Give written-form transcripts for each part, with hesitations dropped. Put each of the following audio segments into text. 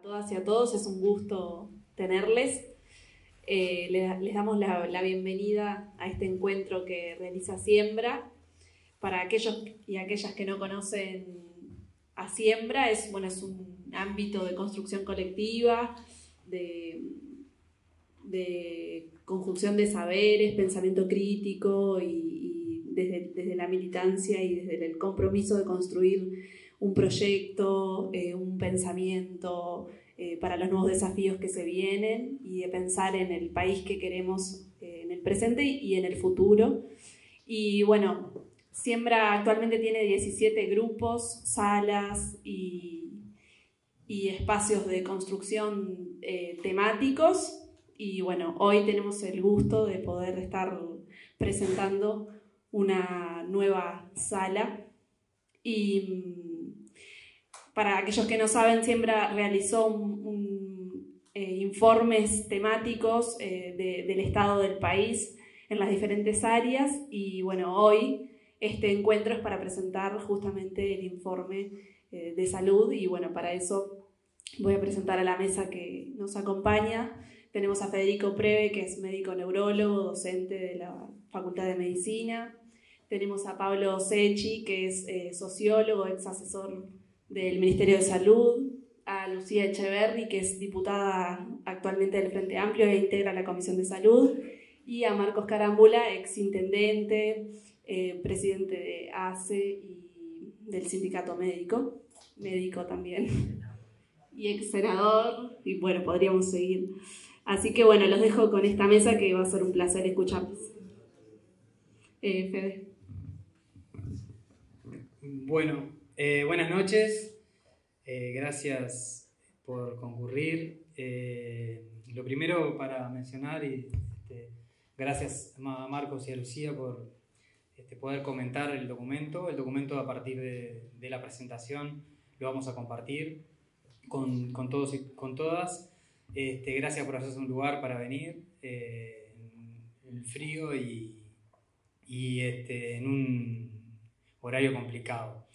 todas y a todos, es un gusto tenerles. Les damos la bienvenida a este encuentro que realiza Siembra. Para aquellos y aquellas que no conocen a Siembra, es un ámbito de construcción colectiva, de conjunción de saberes, pensamiento crítico y desde la militancia y desde el compromiso de construir un proyecto, un pensamiento para los nuevos desafíos que se vienen y de pensar en el país que queremos en el presente y en el futuro. Y bueno, Siembra actualmente tiene 17 grupos, salas y espacios de construcción temáticos. Y bueno, hoy tenemos el gusto de poder estar presentando una nueva sala. Y para aquellos que no saben, Siembra realizó informes temáticos del estado del país en las diferentes áreas. Y bueno, hoy este encuentro es para presentar justamente el informe de salud. Y bueno, para eso voy a presentar a la mesa que nos acompaña. Tenemos a Federico Preve, que es médico neurólogo, docente de la Facultad de Medicina. Tenemos a Pablo Secchi, que es sociólogo, ex asesor del Ministerio de Salud. A Lucía Echeverri, que es diputada actualmente del Frente Amplio e integra la Comisión de Salud. Y a Marcos Carambula, ex intendente, presidente de ACE y del sindicato médico también, y ex senador, y bueno, podríamos seguir. Así que bueno, los dejo con esta mesa que va a ser un placer escucharlos. Fede. Bueno, buenas noches, gracias por concurrir. Lo primero para mencionar, gracias a Marcos y a Lucía por poder comentar el documento. El documento, a partir de la presentación, lo vamos a compartir con todos y con todas. Gracias por hacerse un lugar para venir en el frío y en un horario complicado.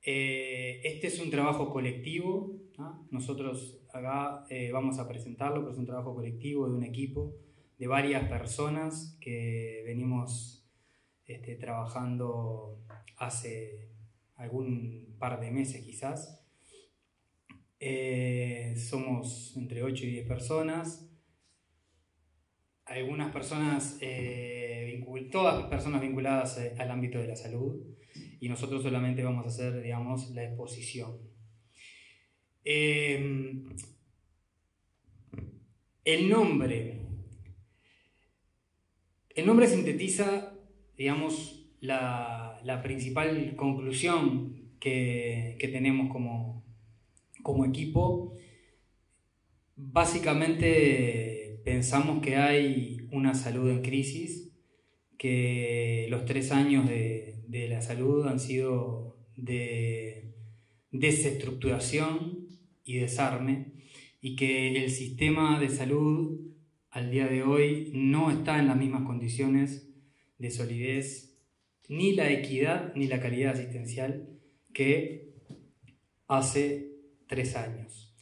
Este es un trabajo colectivo, ¿no? Nosotros acá vamos a presentarlo, pero es un trabajo colectivo de un equipo de varias personas que venimos trabajando hace algún par de meses quizás. Somos entre 8 y 10 personas. Algunas personas, todas personas vinculadas al ámbito de la salud, y nosotros solamente vamos a hacer, digamos, la exposición. El nombre sintetiza, digamos, la principal conclusión que tenemos como equipo. Básicamente pensamos que hay una salud en crisis, que los 3 años de la salud han sido de desestructuración y desarme, y que el sistema de salud al día de hoy no está en las mismas condiciones de solidez, ni la equidad ni la calidad asistencial que hace 3 años.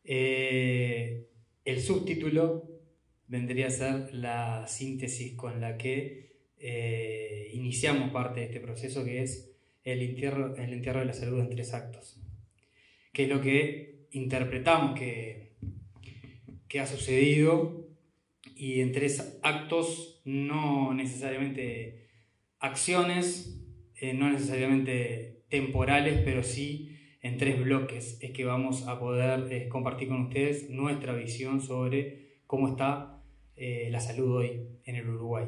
El subtítulo vendría a ser la síntesis con la que iniciamos parte de este proceso, que es el entierro de la salud en 3 actos, que es lo que interpretamos que ha sucedido, y en 3 actos, no necesariamente acciones, no necesariamente temporales, pero sí en 3 bloques es que vamos a poder compartir con ustedes nuestra visión sobre cómo está la salud hoy en el Uruguay.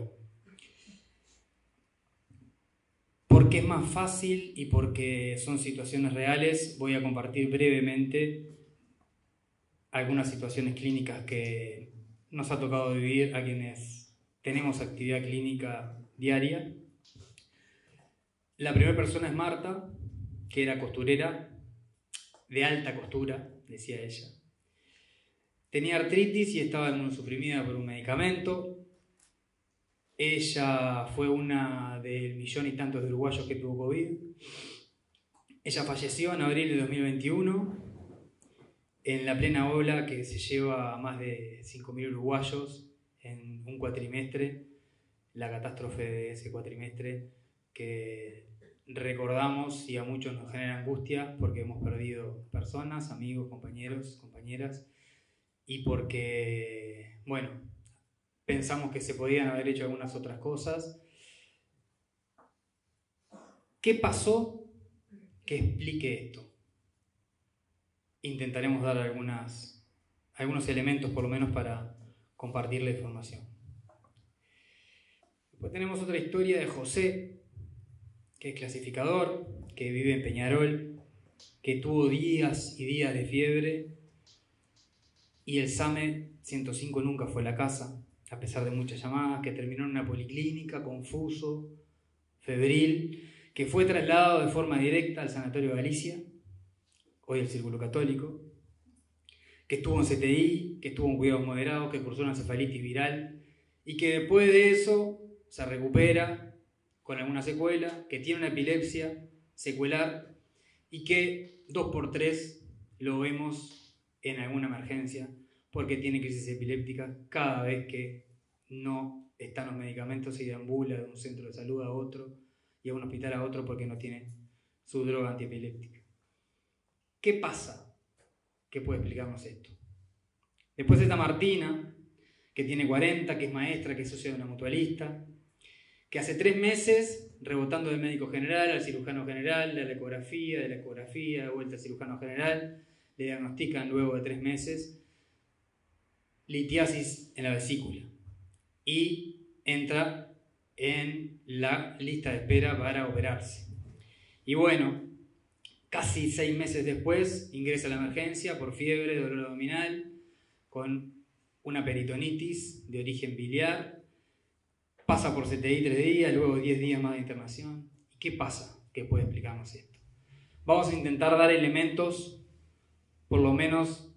Porque es más fácil y porque son situaciones reales, voy a compartir brevemente algunas situaciones clínicas que nos ha tocado vivir a quienes tenemos actividad clínica diaria. La primera persona es Marta, que era costurera, de alta costura, decía ella. Tenía artritis y estaba inmunosuprimida por un medicamento. Ella fue una del 1.000.000 y tantos de uruguayos que tuvo COVID. Ella falleció en abril de 2021 en la plena ola que se lleva a más de 5.000 uruguayos en un cuatrimestre, la catástrofe de ese cuatrimestre que recordamos y a muchos nos genera angustia porque hemos perdido personas, amigos, compañeros, compañeras, y porque, bueno, pensamos que se podían haber hecho algunas otras cosas. ¿Qué pasó que explique esto? Intentaremos dar algunos elementos por lo menos para compartir la información. Después tenemos otra historia de José, que es clasificador, que vive en Peñarol, que tuvo días y días de fiebre y el SAME 105 nunca fue a la casa, a pesar de muchas llamadas, que terminó en una policlínica, confuso, febril, que fue trasladado de forma directa al Sanatorio Galicia, hoy el Círculo Católico, que estuvo en CTI, que estuvo en cuidados moderados, que cursó una encefalitis viral y que después de eso se recupera con alguna secuela, que tiene una epilepsia secuelar y que 2x3 lo vemos en alguna emergencia porque tiene crisis epiléptica cada vez que no están los medicamentos y deambula de un centro de salud a otro y a un hospital a otro porque no tiene su droga antiepiléptica. ¿Qué pasa? ¿Qué puede explicarnos esto? Después está Martina, que tiene 40, que es maestra, que es socia de una mutualista, que hace 3 meses, rebotando del médico general al cirujano general, de la ecografía, de vuelta al cirujano general, le diagnostican luego de 3 meses litiasis en la vesícula y entra en la lista de espera para operarse. Y bueno, casi 6 meses después ingresa a la emergencia por fiebre, dolor abdominal, con una peritonitis de origen biliar, pasa por CTI 3 días, luego 10 días más de internación. ¿Y qué pasa? ¿Qué puede explicarnos esto? Vamos a intentar dar elementos, por lo menos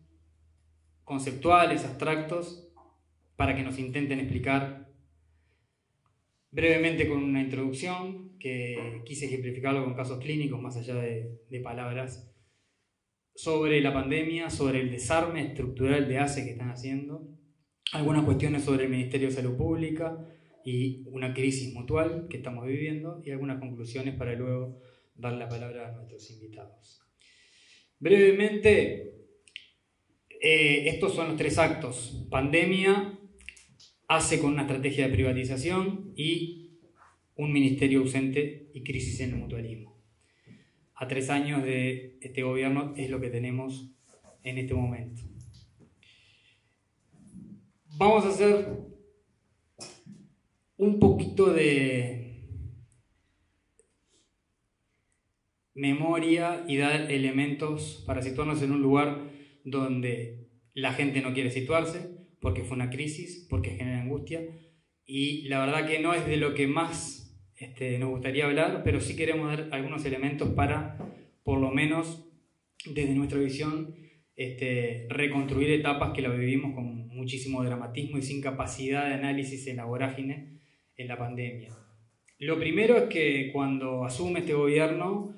conceptuales, abstractos, para que nos intenten explicar brevemente con una introducción, que quise ejemplificarlo con casos clínicos más allá de palabras, sobre la pandemia, sobre el desarme estructural de ACE que están haciendo, algunas cuestiones sobre el Ministerio de Salud Pública y una crisis mutual que estamos viviendo y algunas conclusiones para luego dar la palabra a nuestros invitados. Brevemente, estos son los 3 actos: pandemia, ACE con una estrategia de privatización y un ministerio ausente y crisis en el mutualismo. A 3 años de este gobierno es lo que tenemos en este momento. Vamos a hacer un poquito de memoria y dar elementos para situarnos en un lugar donde la gente no quiere situarse, porque fue una crisis, porque genera angustia, y la verdad que no es de lo que más nos gustaría hablar, pero sí queremos dar algunos elementos para, por lo menos desde nuestra visión, reconstruir etapas que la vivimos con muchísimo dramatismo y sin capacidad de análisis en la vorágine en la pandemia. Lo primero es que cuando asume este gobierno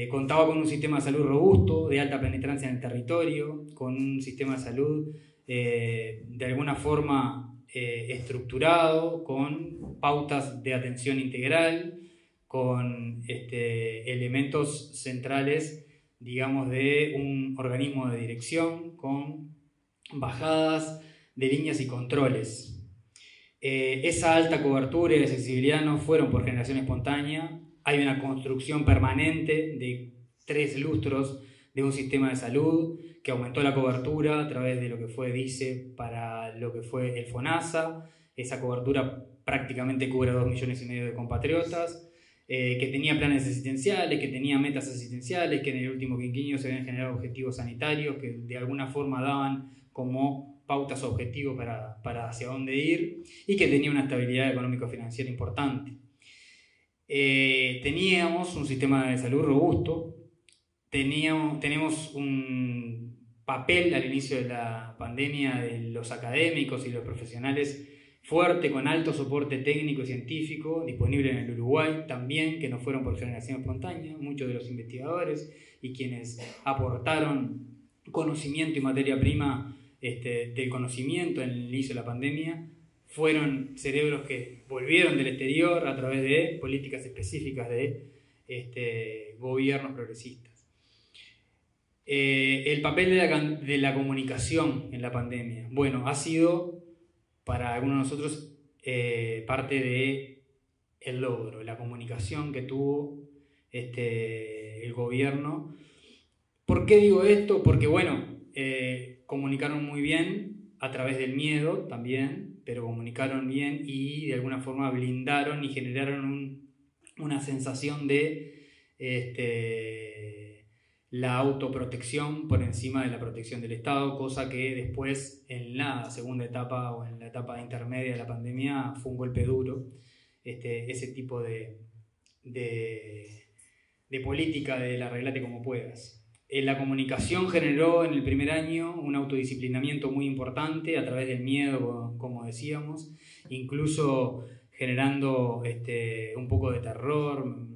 contaba con un sistema de salud robusto, de alta penetrancia en el territorio, con un sistema de salud de alguna forma estructurado, con pautas de atención integral, con elementos centrales, digamos, de un organismo de dirección, con bajadas de líneas y controles. Esa alta cobertura y accesibilidad no fueron por generación espontánea. Hay una construcción permanente de 3 lustros de un sistema de salud que aumentó la cobertura a través de lo que fue DICE para lo que fue el FONASA. Esa cobertura prácticamente cubre a 2,5 millones de compatriotas, que tenía planes asistenciales, que tenía metas asistenciales, que en el último quinquenio se habían generado objetivos sanitarios que de alguna forma daban como pautas o objetivos para hacia dónde ir, y que tenía una estabilidad económico-financiera importante. Teníamos un sistema de salud robusto, tenemos un papel al inicio de la pandemia de los académicos y los profesionales fuerte, con alto soporte técnico y científico, disponible en el Uruguay también, que no fueron por generación espontánea. Muchos de los investigadores y quienes aportaron conocimiento y materia prima del conocimiento en el inicio de la pandemia fueron cerebros que volvieron del exterior a través de políticas específicas de gobiernos progresistas. El papel de la comunicación en la pandemia, bueno, ha sido para algunos de nosotros parte del logro, la comunicación que tuvo el gobierno. ¿Por qué digo esto? Porque, bueno, comunicaron muy bien a través del miedo también, pero comunicaron bien y de alguna forma blindaron y generaron una sensación de la autoprotección por encima de la protección del Estado, cosa que después en la segunda etapa o en la etapa intermedia de la pandemia fue un golpe duro. Ese tipo de política del arreglate como puedas. La comunicación generó en el primer año un autodisciplinamiento muy importante a través del miedo, como decíamos, incluso generando un poco de terror.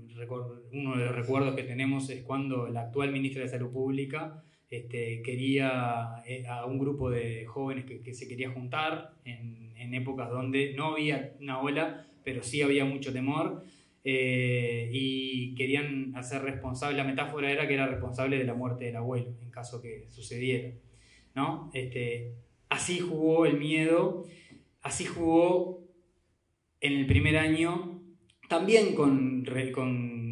Uno de los recuerdos que tenemos es cuando el actual ministro de Salud Pública quería a un grupo de jóvenes que se quería juntar en épocas donde no había una ola, pero sí había mucho temor, y querían hacer responsable, la metáfora era que era responsable de la muerte del abuelo, en caso que sucediera, ¿no? Así jugó el miedo, así jugó en el primer año, también con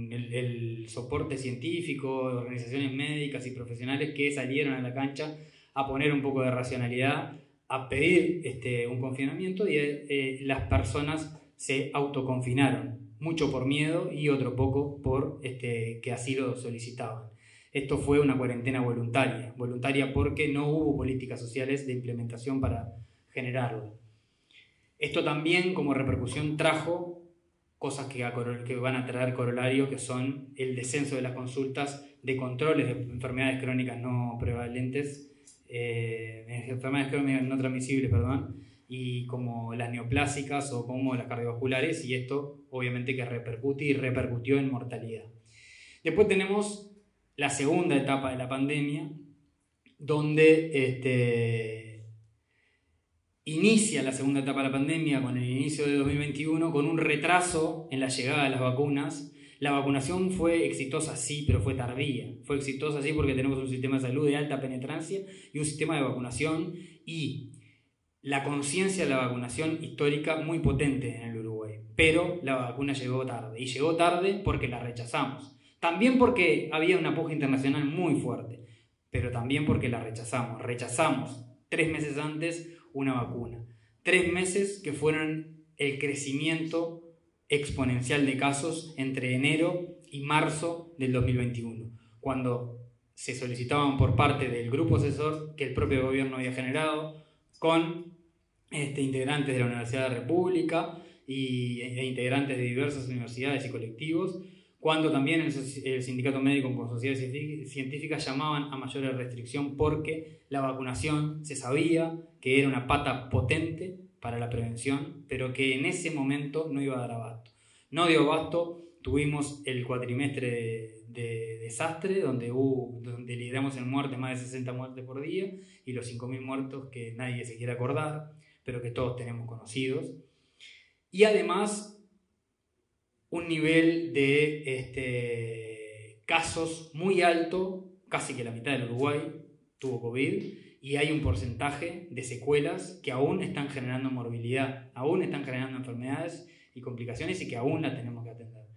el soporte científico de organizaciones médicas y profesionales que salieron a la cancha a poner un poco de racionalidad, a pedir un confinamiento, y las personas se autoconfinaron, mucho por miedo y otro poco por que así lo solicitaban. Esto fue una cuarentena voluntaria porque no hubo políticas sociales de implementación para generarlo. Esto también como repercusión trajo cosas que van a traer corolario, que son el descenso de las consultas de controles de enfermedades crónicas no prevalentes, enfermedades crónicas no transmisibles, y como las neoplásicas o como las cardiovasculares, y esto obviamente que repercute y repercutió en mortalidad. Después tenemos la segunda etapa de la pandemia, donde inicia la segunda etapa de la pandemia con el inicio de 2021, con un retraso en la llegada de las vacunas. La vacunación fue exitosa, sí, pero fue tardía. Fue exitosa, sí, porque tenemos un sistema de salud de alta penetrancia y un sistema de vacunación y la conciencia de la vacunación histórica muy potente en el Uruguay. Pero la vacuna llegó tarde, y llegó tarde porque la rechazamos. También porque había una puja internacional muy fuerte, pero también porque la rechazamos. Rechazamos 3 meses antes una vacuna. 3 meses que fueron el crecimiento exponencial de casos entre enero y marzo del 2021, cuando se solicitaban por parte del grupo asesor que el propio gobierno había generado, con integrantes de la Universidad de la República e integrantes de diversas universidades y colectivos, cuando también el sindicato médico con sociedades científicas llamaban a mayores restricción porque la vacunación se sabía que era una pata potente para la prevención, pero que en ese momento no iba a dar abasto. No dio abasto, tuvimos el cuatrimestre de desastre, donde lideramos en muerte más de 60 muertes por día y los 5.000 muertos que nadie se quiere acordar, pero que todos tenemos conocidos. Y además un nivel de casos muy alto, casi que la mitad del Uruguay tuvo COVID, y hay un porcentaje de secuelas que aún están generando morbilidad, aún están generando enfermedades y complicaciones y que aún la tenemos que atender.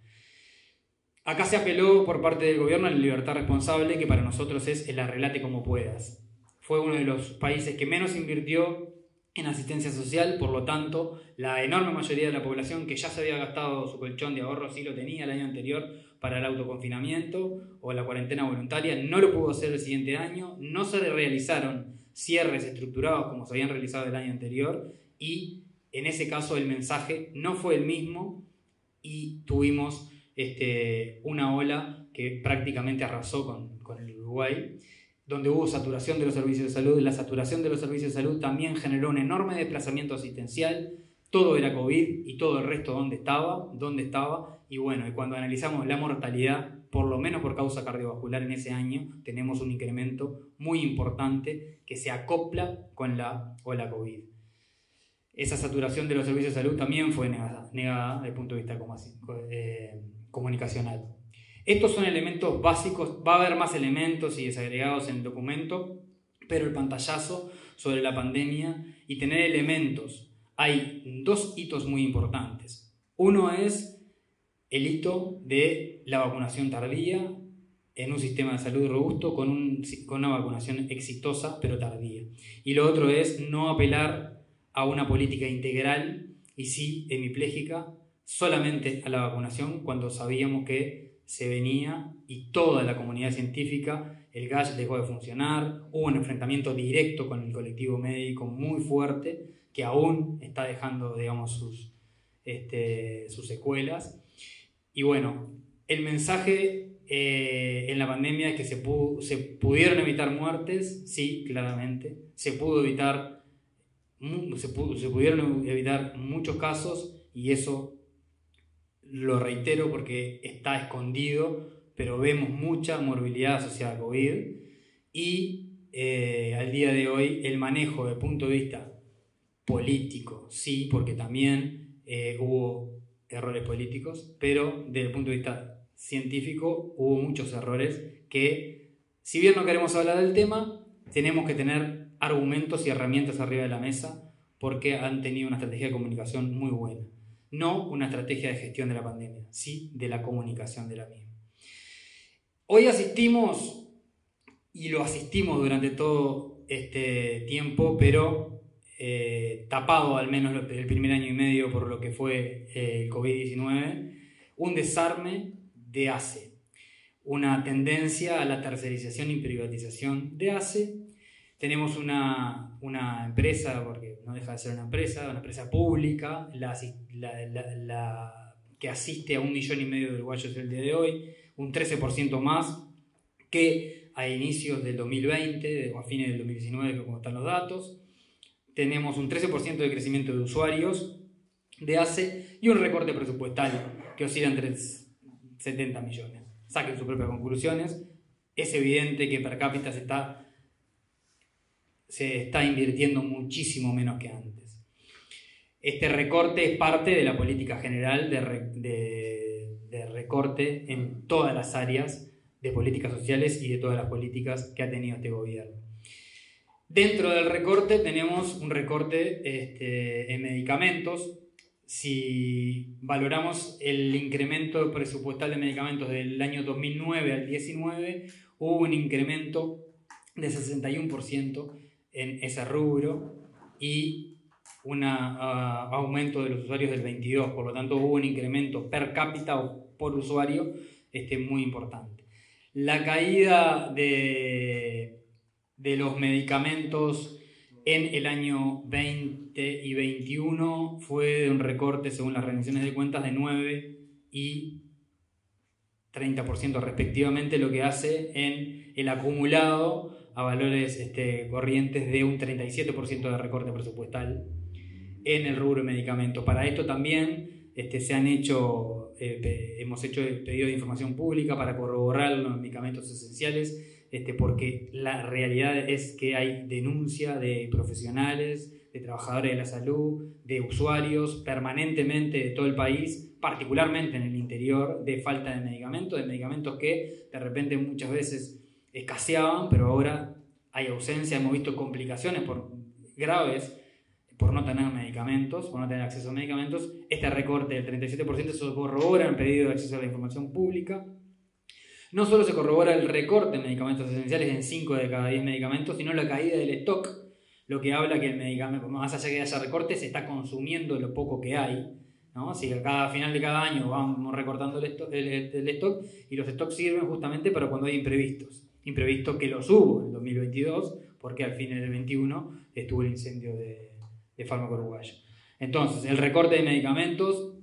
Acá se apeló por parte del gobierno a la libertad responsable, que para nosotros es el arreglate como puedas. Fue uno de los países que menos invirtió en asistencia social, por lo tanto, la enorme mayoría de la población que ya se había gastado su colchón de ahorro, sí lo tenía el año anterior para el autoconfinamiento o la cuarentena voluntaria, no lo pudo hacer el siguiente año, no se realizaron cierres estructurados como se habían realizado el año anterior, y en ese caso el mensaje no fue el mismo y tuvimos una ola que prácticamente arrasó con el Uruguay, donde hubo saturación de los servicios de salud. La saturación de los servicios de salud también generó un enorme desplazamiento asistencial todo era COVID y todo el resto dónde estaba. Y bueno, y cuando analizamos la mortalidad, por lo menos por causa cardiovascular en ese año, tenemos un incremento muy importante que se acopla con la ola COVID. Esa saturación de los servicios de salud también fue negada desde el punto de vista comunicacional. Estos son elementos básicos, va a haber más elementos y desagregados en el documento, pero el pantallazo sobre la pandemia y tener elementos. Hay dos hitos muy importantes. Uno es el hito de la vacunación tardía en un sistema de salud robusto con una vacunación exitosa pero tardía. Y lo otro es no apelar a una política integral y sí hemipléjica solamente a la vacunación cuando sabíamos que se venía y toda la comunidad científica, el GASH dejó de funcionar, hubo un enfrentamiento directo con el colectivo médico muy fuerte que aún está dejando, digamos, sus secuelas. Y bueno, el mensaje en la pandemia es que se pudieron evitar muertes, sí, claramente, se pudieron evitar muchos casos y eso lo reitero porque está escondido, pero vemos mucha morbilidad asociada a COVID y al día de hoy el manejo desde el punto de vista político, sí, porque también hubo errores políticos, pero desde el punto de vista científico hubo muchos errores que, si bien no queremos hablar del tema, tenemos que tener argumentos y herramientas arriba de la mesa porque han tenido una estrategia de comunicación muy buena. No una estrategia de gestión de la pandemia, sí de la comunicación de la misma. Hoy asistimos, y lo asistimos durante todo este tiempo, pero tapado al menos el primer año y medio por lo que fue el COVID-19, un desarme de ACE, una tendencia a la tercerización y privatización de ACE. Tenemos una empresa, porque no deja de ser una empresa pública, que asiste a 1,5 millones de uruguayos el día de hoy, un 13% más que a inicios del 2020 o a fines del 2019, como están los datos. Tenemos un 13% de crecimiento de usuarios de ACE y un recorte presupuestal que oscila entre 70 millones. Saquen sus propias conclusiones. Es evidente que per cápita se está invirtiendo muchísimo menos que antes. Este recorte es parte de la política general de recorte en todas las áreas de políticas sociales y de todas las políticas que ha tenido este gobierno. Dentro del recorte tenemos un recorte en medicamentos. Si valoramos el incremento presupuestal de medicamentos del año 2009 al 2019, hubo un incremento de 61% en ese rubro y un aumento de los usuarios del 22%. Por lo tanto, hubo un incremento per cápita o por usuario muy importante. La caída de los medicamentos en el año 20 y 21 fue de un recorte, según las rendiciones de cuentas, de 9 y 30% respectivamente, lo que hace en el acumulado a valores corrientes de un 37% de recorte presupuestal en el rubro de medicamentos. Para esto también hemos hecho el pedido de información pública para corroborar los medicamentos esenciales, porque la realidad es que hay denuncia de profesionales, de trabajadores de la salud, de usuarios permanentemente de todo el país, particularmente en el interior, de falta de medicamentos que de repente muchas veces escaseaban, pero ahora hay ausencia. Hemos visto complicaciones graves por no tener medicamentos, por no tener acceso a medicamentos. Este recorte del 37% se corrobora en el pedido de acceso a la información pública. No solo se corrobora el recorte de medicamentos esenciales en 5 de cada 10 medicamentos, sino la caída del stock, lo que habla que el medicamento, más allá de que haya recorte, se está consumiendo lo poco que hay, ¿no? Si a final de cada año vamos recortando el stock, y los stocks sirven justamente para cuando hay imprevistos que los hubo en 2022, porque al fin del 2021 estuvo el incendio de Fármaco Uruguayo. Entonces, el recorte de medicamentos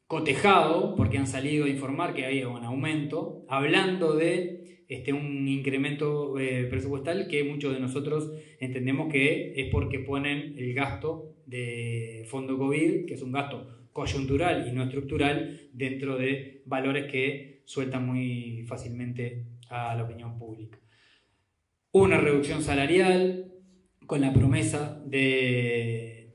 cotejado, porque han salido a informar que hay un aumento, hablando de un incremento presupuestal que muchos de nosotros entendemos que es porque ponen el gasto de fondo COVID, que es un gasto coyuntural y no estructural, dentro de valores que sueltan muy fácilmente a la opinión pública. Una reducción salarial con la promesa de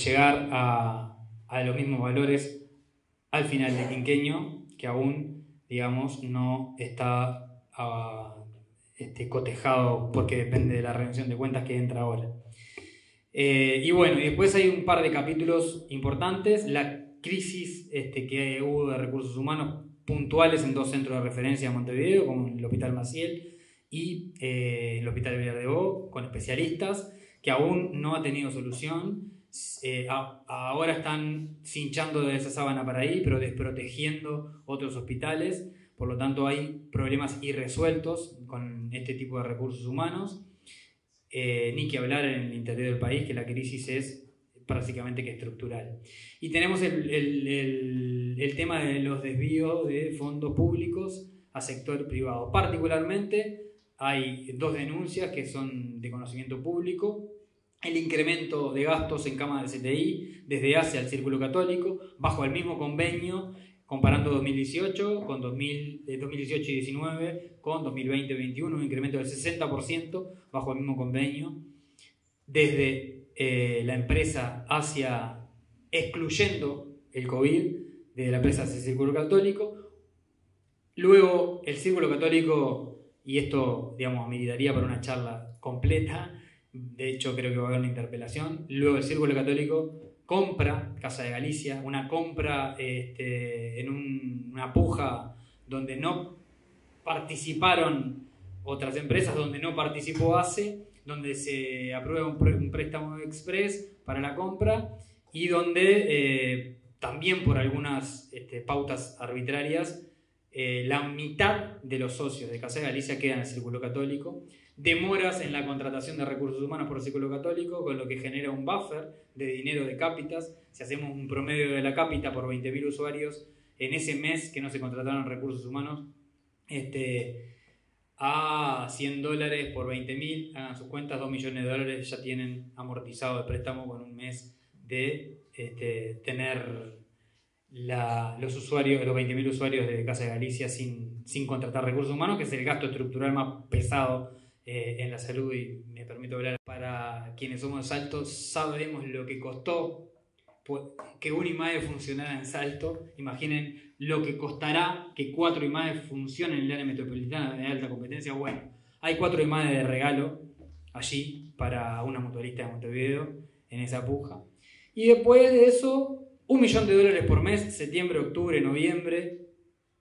llegar a los mismos valores al final del quinquenio, que aún, no está cotejado porque depende de la rendición de cuentas que entra ahora. Y después hay un par de capítulos importantes. La crisis que hubo de recursos humanos puntuales en 2 centros de referencia de Montevideo, como el Hospital Maciel y el Hospital Villar de Bo, con especialistas, que aún no ha tenido solución. Ahora están cinchando de esa sábana para ahí, pero desprotegiendo otros hospitales. Por lo tanto, hay problemas irresueltos con este tipo de recursos humanos. Ni que hablar en el interior del país, que la crisis es prácticamente que estructural. Y tenemos el tema de los desvíos de fondos públicos a sector privado. Particularmente, hay 2 denuncias que son de conocimiento público. El incremento de gastos en camas de CTI desde ACE al Círculo Católico, bajo el mismo convenio, comparando 2018 con 2018 y 2019 con 2020-2021, un incremento del 60% bajo el mismo convenio. Desde la empresa excluyendo el COVID, desde la empresa hacia el Círculo Católico. Luego el Círculo Católico, y esto ameritaría para una charla completa, de hecho creo que va a haber una interpelación. Luego el Círculo Católico compra Casa de Galicia, una compra en una puja donde no participaron otras empresas, donde no participó ACE, donde se aprueba un préstamo express para la compra y donde también por algunas pautas arbitrarias la mitad de los socios de Casa de Galicia quedan en el Círculo Católico. Demoras en la contratación de recursos humanos por el Círculo Católico, con lo que genera un buffer de dinero de cápitas. Si hacemos un promedio de la cápita por 20.000 usuarios en ese mes que no se contrataron recursos humanos, a $100 por 20.000, hagan sus cuentas, $2 millones ya tienen amortizado el préstamo con un mes de tener los 20.000 usuarios de Casa de Galicia sin contratar recursos humanos, que es el gasto estructural más pesado en la salud. Y me permito hablar para quienes somos de Salto, sabemos lo que costó que un IMAE funcionara en Salto. Imaginen lo que costará que 4 IMAE funcionen en el área metropolitana de alta competencia. Bueno, hay 4 IMAE de regalo allí para una mutualista de Montevideo en esa puja. Y después de eso, $1 millón por mes, septiembre, octubre, noviembre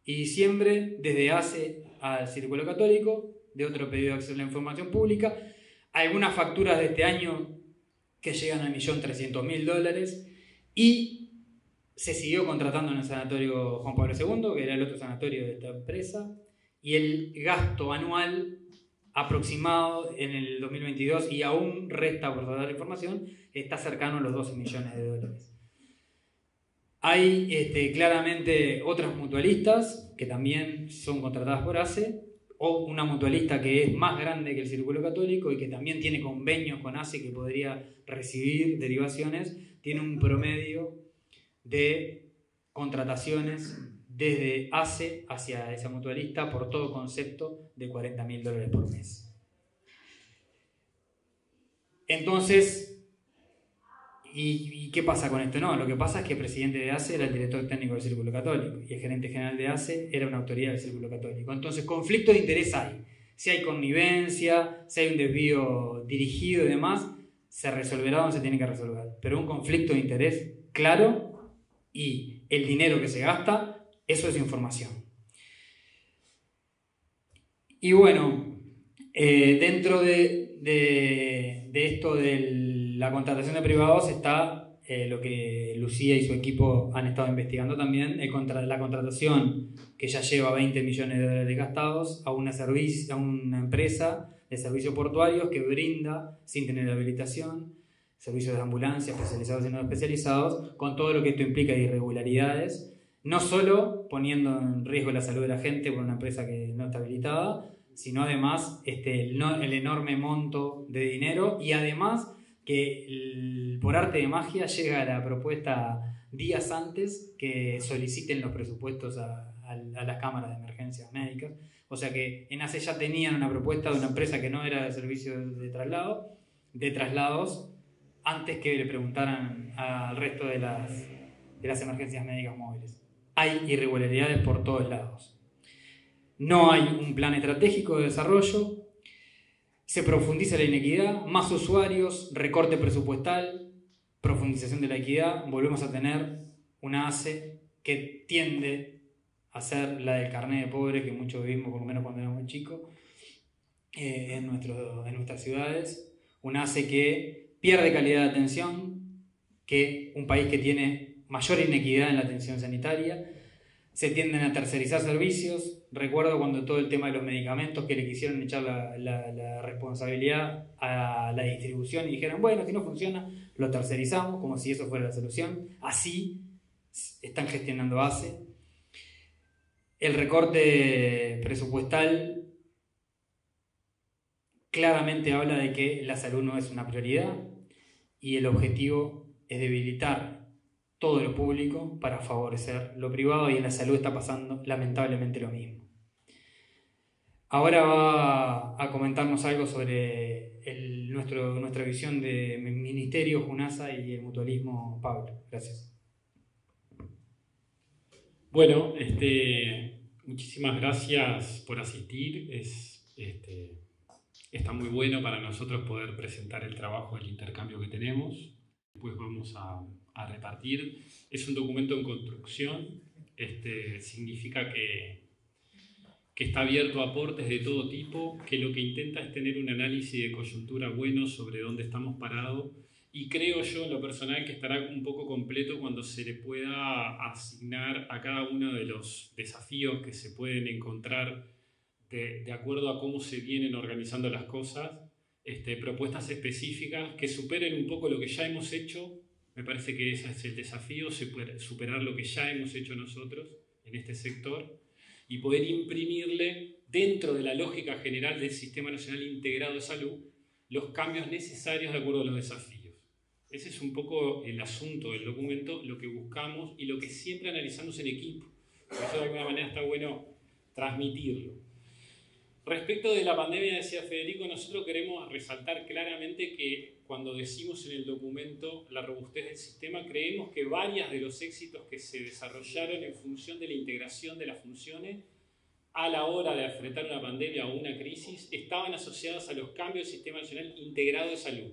y diciembre, desde ACE al Círculo Católico, de otro pedido de acceso a la información pública. Algunas facturas de este año que llegan a $1.300.000 y se siguió contratando en el sanatorio Juan Pablo II, que era el otro sanatorio de esta empresa, y el gasto anual aproximado en el 2022, y aún resta por dar la información, está cercano a los $12 millones. Hay claramente otras mutualistas que también son contratadas por ACE, o una mutualista que es más grande que el Círculo Católico y que también tiene convenios con ACE que podría recibir derivaciones, tiene un promedio de contrataciones desde ACE hacia esa mutualista por todo concepto de $40.000 por mes. Entonces, ¿y qué pasa con esto? No, lo que pasa es que el presidente de ACE era el director técnico del Círculo Católico y el gerente general de ACE era una autoridad del Círculo Católico. Entonces, conflicto de interés hay. Si hay connivencia, si hay un desvío dirigido y demás, se resolverá donde se tiene que resolver. Pero un conflicto de interés claro y el dinero que se gasta, eso es información. Y bueno, dentro de esto de la contratación de privados está lo que Lucía y su equipo han estado investigando también, la contratación que ya lleva $20 millones gastados a una empresa de servicios portuarios que brinda, sin tener habilitación, servicios de ambulancia especializados y no especializados, con todo lo que esto implica de irregularidades, no solo poniendo en riesgo la salud de la gente por una empresa que no está habilitada, sino además el enorme monto de dinero, y además que por arte de magia llega la propuesta días antes que soliciten los presupuestos a las cámaras de emergencias médicas. O sea que en ACE ya tenían una propuesta de una empresa que no era de servicios de traslados, antes que le preguntaran al resto de las emergencias médicas móviles. Hay irregularidades por todos lados. No hay un plan estratégico de desarrollo, se profundiza la inequidad, más usuarios, recorte presupuestal, profundización de la equidad. Volvemos a tener una ACE que tiende a ser la del carnet de pobre que muchos vivimos, por lo menos cuando éramos chicos, en nuestras ciudades. Una ACE que pierde calidad de atención, que un país que tiene mayor inequidad en la atención sanitaria. Se tienden a tercerizar servicios. Recuerdo cuando todo el tema de los medicamentos, que le quisieron echar la responsabilidad a la distribución y dijeron, bueno, si no funciona, lo tercerizamos, como si eso fuera la solución. Así están gestionando ACE. El recorte presupuestal claramente habla de que la salud no es una prioridad y el objetivo es debilitar todo lo público para favorecer lo privado, y en la salud está pasando lamentablemente lo mismo. Ahora va a comentarnos algo sobre nuestra visión de Ministerio, JUNASA y el mutualismo, Pablo. Gracias. Bueno, muchísimas gracias por asistir. Está muy bueno para nosotros poder presentar el trabajo del intercambio que tenemos. Después vamos a repartir. Es un documento en construcción. Significa que está abierto a aportes de todo tipo, que lo que intenta es tener un análisis de coyuntura bueno sobre dónde estamos parados, y creo yo en lo personal que estará un poco completo cuando se le pueda asignar a cada uno de los desafíos que se pueden encontrar de acuerdo a cómo se vienen organizando las cosas, propuestas específicas que superen un poco lo que ya hemos hecho. Me parece que ese es el desafío, superar lo que ya hemos hecho nosotros en este sector y poder imprimirle dentro de la lógica general del Sistema Nacional Integrado de Salud los cambios necesarios de acuerdo a los desafíos. Ese es un poco el asunto del documento, lo que buscamos y lo que siempre analizamos en equipo. Por eso de alguna manera está bueno transmitirlo. Respecto de la pandemia, decía Federico, nosotros queremos resaltar claramente que cuando decimos en el documento la robustez del sistema, creemos que varios de los éxitos que se desarrollaron en función de la integración de las funciones a la hora de enfrentar una pandemia o una crisis estaban asociados a los cambios del Sistema Nacional Integrado de Salud.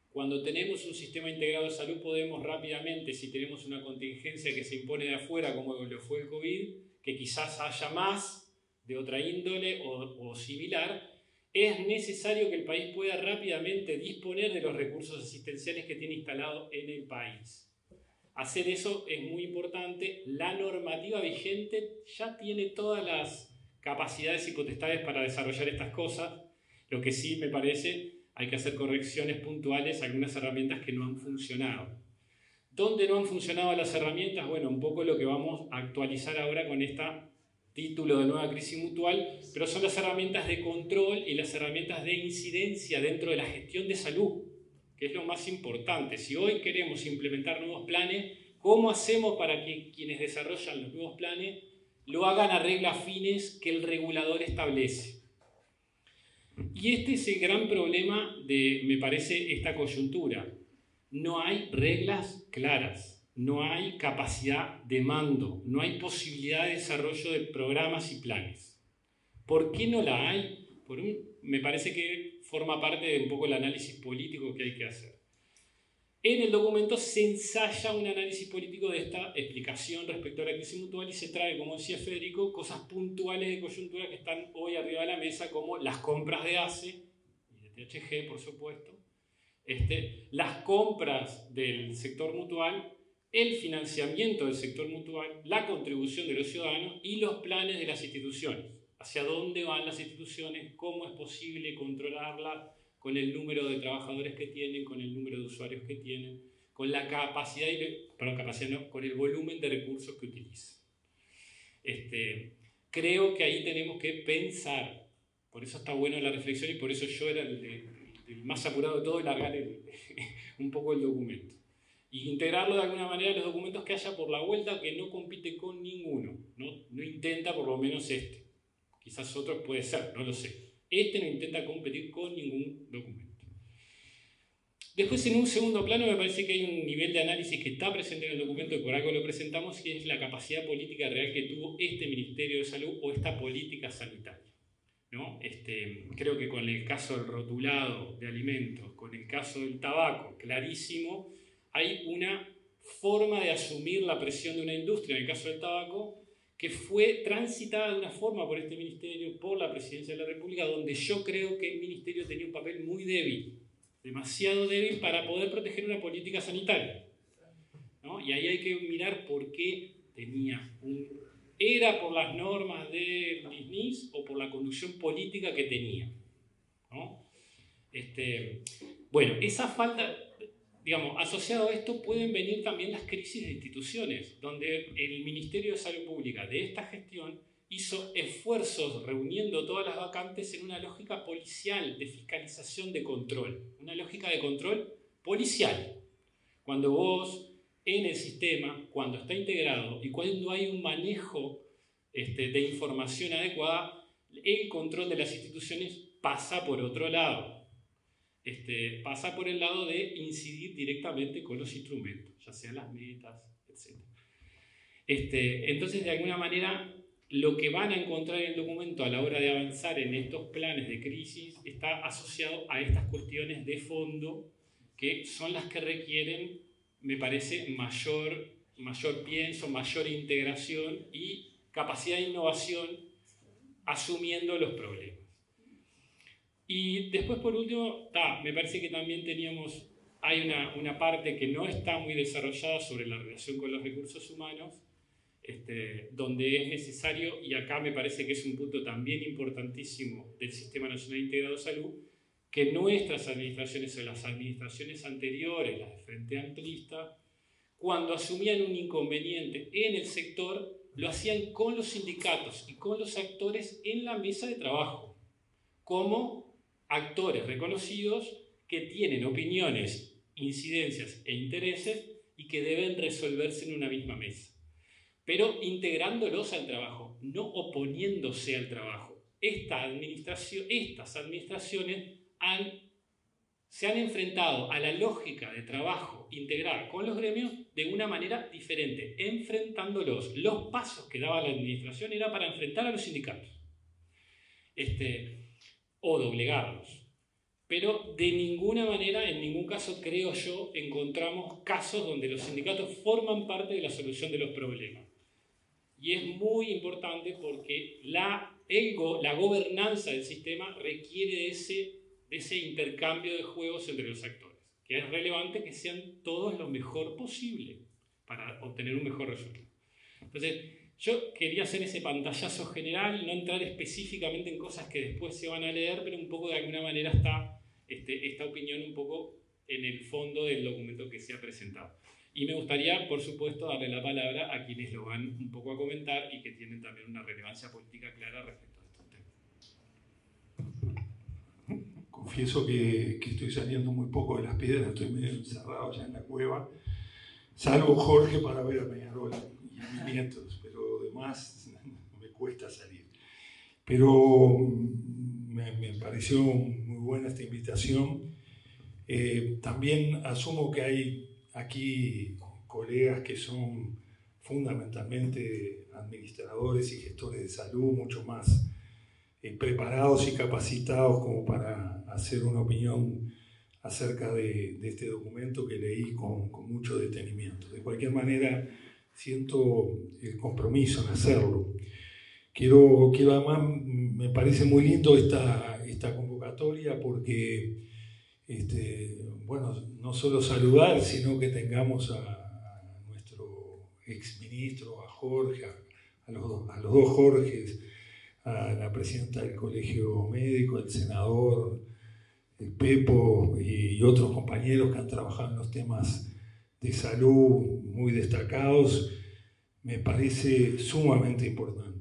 Cuando tenemos un sistema integrado de salud podemos rápidamente, si tenemos una contingencia que se impone de afuera, como lo fue el COVID, que quizás haya más de otra índole o similar, es necesario que el país pueda rápidamente disponer de los recursos asistenciales que tiene instalado en el país. Hacer eso es muy importante. La normativa vigente ya tiene todas las capacidades y potestades para desarrollar estas cosas. Lo que sí me parece, hay que hacer correcciones puntuales a algunas herramientas que no han funcionado. ¿Dónde no han funcionado las herramientas? Bueno, un poco lo que vamos a actualizar ahora con esta título de nueva crisis mutual, pero son las herramientas de control y las herramientas de incidencia dentro de la gestión de salud, que es lo más importante. Si hoy queremos implementar nuevos planes, ¿cómo hacemos para que quienes desarrollan los nuevos planes lo hagan a reglas fines que el regulador establece? Y este es el gran problema de, me parece, esta coyuntura. No hay reglas claras. No hay capacidad de mando, no hay posibilidad de desarrollo de programas y planes. ¿Por qué no la hay? Me parece que forma parte de un poco el análisis político que hay que hacer. En el documento se ensaya un análisis político de esta explicación respecto a la crisis mutual y se trae, como decía Federico, cosas puntuales de coyuntura que están hoy arriba de la mesa, como las compras de ACE y de THG, por supuesto, las compras del sector mutual, el financiamiento del sector mutual, la contribución de los ciudadanos y los planes de las instituciones. Hacia dónde van las instituciones, cómo es posible controlarlas con el número de trabajadores que tienen, con el número de usuarios que tienen, con la capacidad, con el volumen de recursos que utilizan. Creo que ahí tenemos que pensar Por eso está bueno la reflexión y por eso yo era el más apurado de todo en largar un poco el documento. Y integrarlo de alguna manera en los documentos que haya por la vuelta, que no compite con ninguno. No intenta por lo menos este. Quizás otro puede ser, no lo sé. Este no intenta competir con ningún documento. Después, en un segundo plano, me parece que hay un nivel de análisis que está presente en el documento, y por algo lo presentamos, que es la capacidad política real que tuvo este Ministerio de Salud o esta política sanitaria, ¿no? Creo que con el caso del rotulado de alimentos, con el caso del tabaco, clarísimo, hay una forma de asumir la presión de una industria, en el caso del tabaco, que fue transitada de una forma por este ministerio, por la Presidencia de la República, donde yo creo que el ministerio tenía un papel muy débil, demasiado débil para poder proteger una política sanitaria, ¿no? Y ahí hay que mirar por qué tenía ¿era por las normas del NIS o por la conducción política que tenía, ¿no? Bueno, esa falta, digamos, asociado a esto pueden venir también las crisis de instituciones, donde el Ministerio de Salud Pública de esta gestión hizo esfuerzos reuniendo todas las vacantes en una lógica policial de fiscalización de control, una lógica de control policial. Cuando vos en el sistema, cuando está integrado y cuando hay un manejo de información adecuada, el control de las instituciones pasa por otro lado. Pasa por el lado de incidir directamente con los instrumentos, ya sean las metas, etc. Entonces, de alguna manera, lo que van a encontrar en el documento a la hora de avanzar en estos planes de crisis está asociado a estas cuestiones de fondo que son las que requieren, me parece, mayor pienso, mayor integración y capacidad de innovación asumiendo los problemas. Y después, por último, me parece que también hay una parte que no está muy desarrollada sobre la relación con los recursos humanos, donde es necesario, y acá me parece que es un punto también importantísimo del Sistema Nacional Integrado de Salud, que nuestras administraciones o las administraciones anteriores, las de Frente Amplista, cuando asumían un inconveniente en el sector, lo hacían con los sindicatos y con los actores en la mesa de trabajo, como actores reconocidos que tienen opiniones, incidencias e intereses y que deben resolverse en una misma mesa, pero integrándolos al trabajo, no oponiéndose al trabajo. Estas administraciones se han enfrentado a la lógica de trabajo integral con los gremios de una manera diferente, enfrentándolos. Los pasos que daba la administración era para enfrentar a los sindicatos o doblegarlos. Pero de ninguna manera, en ningún caso, creo yo, encontramos casos donde los sindicatos forman parte de la solución de los problemas. Y es muy importante porque la gobernanza del sistema requiere de ese intercambio de juegos entre los actores, que es relevante que sean todos lo mejor posible para obtener un mejor resultado. Entonces, yo quería hacer ese pantallazo general, no entrar específicamente en cosas que después se van a leer, pero un poco de alguna manera está esta opinión un poco en el fondo del documento que se ha presentado. Y me gustaría, por supuesto, darle la palabra a quienes lo van un poco a comentar y que tienen también una relevancia política clara respecto a estos temas. Confieso que estoy saliendo muy poco de las piedras, estoy medio encerrado ya en la cueva, salvo Jorge para ver a Peñarol y a mis nietos, pero demás me cuesta salir. Pero me pareció muy buena esta invitación. También asumo que hay aquí colegas que son fundamentalmente administradores y gestores de salud, mucho más preparados y capacitados como para hacer una opinión acerca de este documento que leí con mucho detenimiento. De cualquier manera, siento el compromiso en hacerlo. Quiero además, me parece muy lindo esta convocatoria porque bueno, no solo saludar, sino que tengamos a nuestro exministro, a Jorge, a los dos Jorges, a la presidenta del Colegio Médico, el senador, el Pepo y otros compañeros que han trabajado en los temas de salud muy destacados, me parece sumamente importante.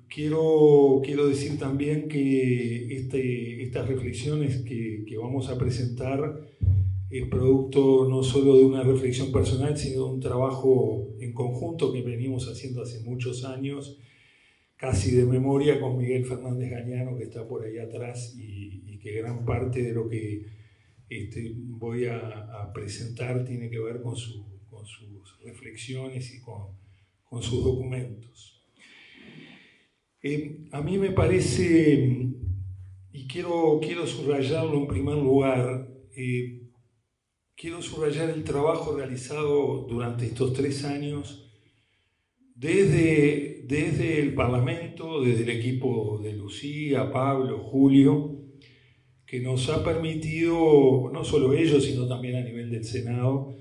Quiero decir también que estas reflexiones que vamos a presentar es producto no solo de una reflexión personal, sino de un trabajo en conjunto que venimos haciendo hace muchos años, casi de memoria, con Miguel Fernández Gañano, que está por ahí atrás, y que gran parte de lo que voy a presentar tiene que ver con sus reflexiones y con sus documentos. A mí me parece, y quiero subrayarlo en primer lugar, quiero subrayar el trabajo realizado durante estos 3 años desde el Parlamento, desde el equipo de Lucía, Pablo, Julio, que nos ha permitido, no solo ellos, sino también a nivel del Senado,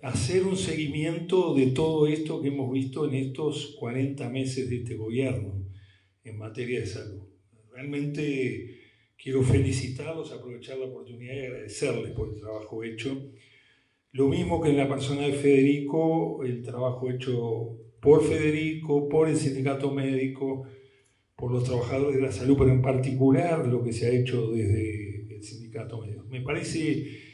hacer un seguimiento de todo esto que hemos visto en estos 40 meses de este gobierno en materia de salud. Realmente quiero felicitarlos, aprovechar la oportunidad y agradecerles por el trabajo hecho. Lo mismo que en la persona de Federico, el trabajo hecho por Federico, por el sindicato médico, por los trabajadores de la salud, pero en particular lo que se ha hecho desde el sindicato médico. Me parece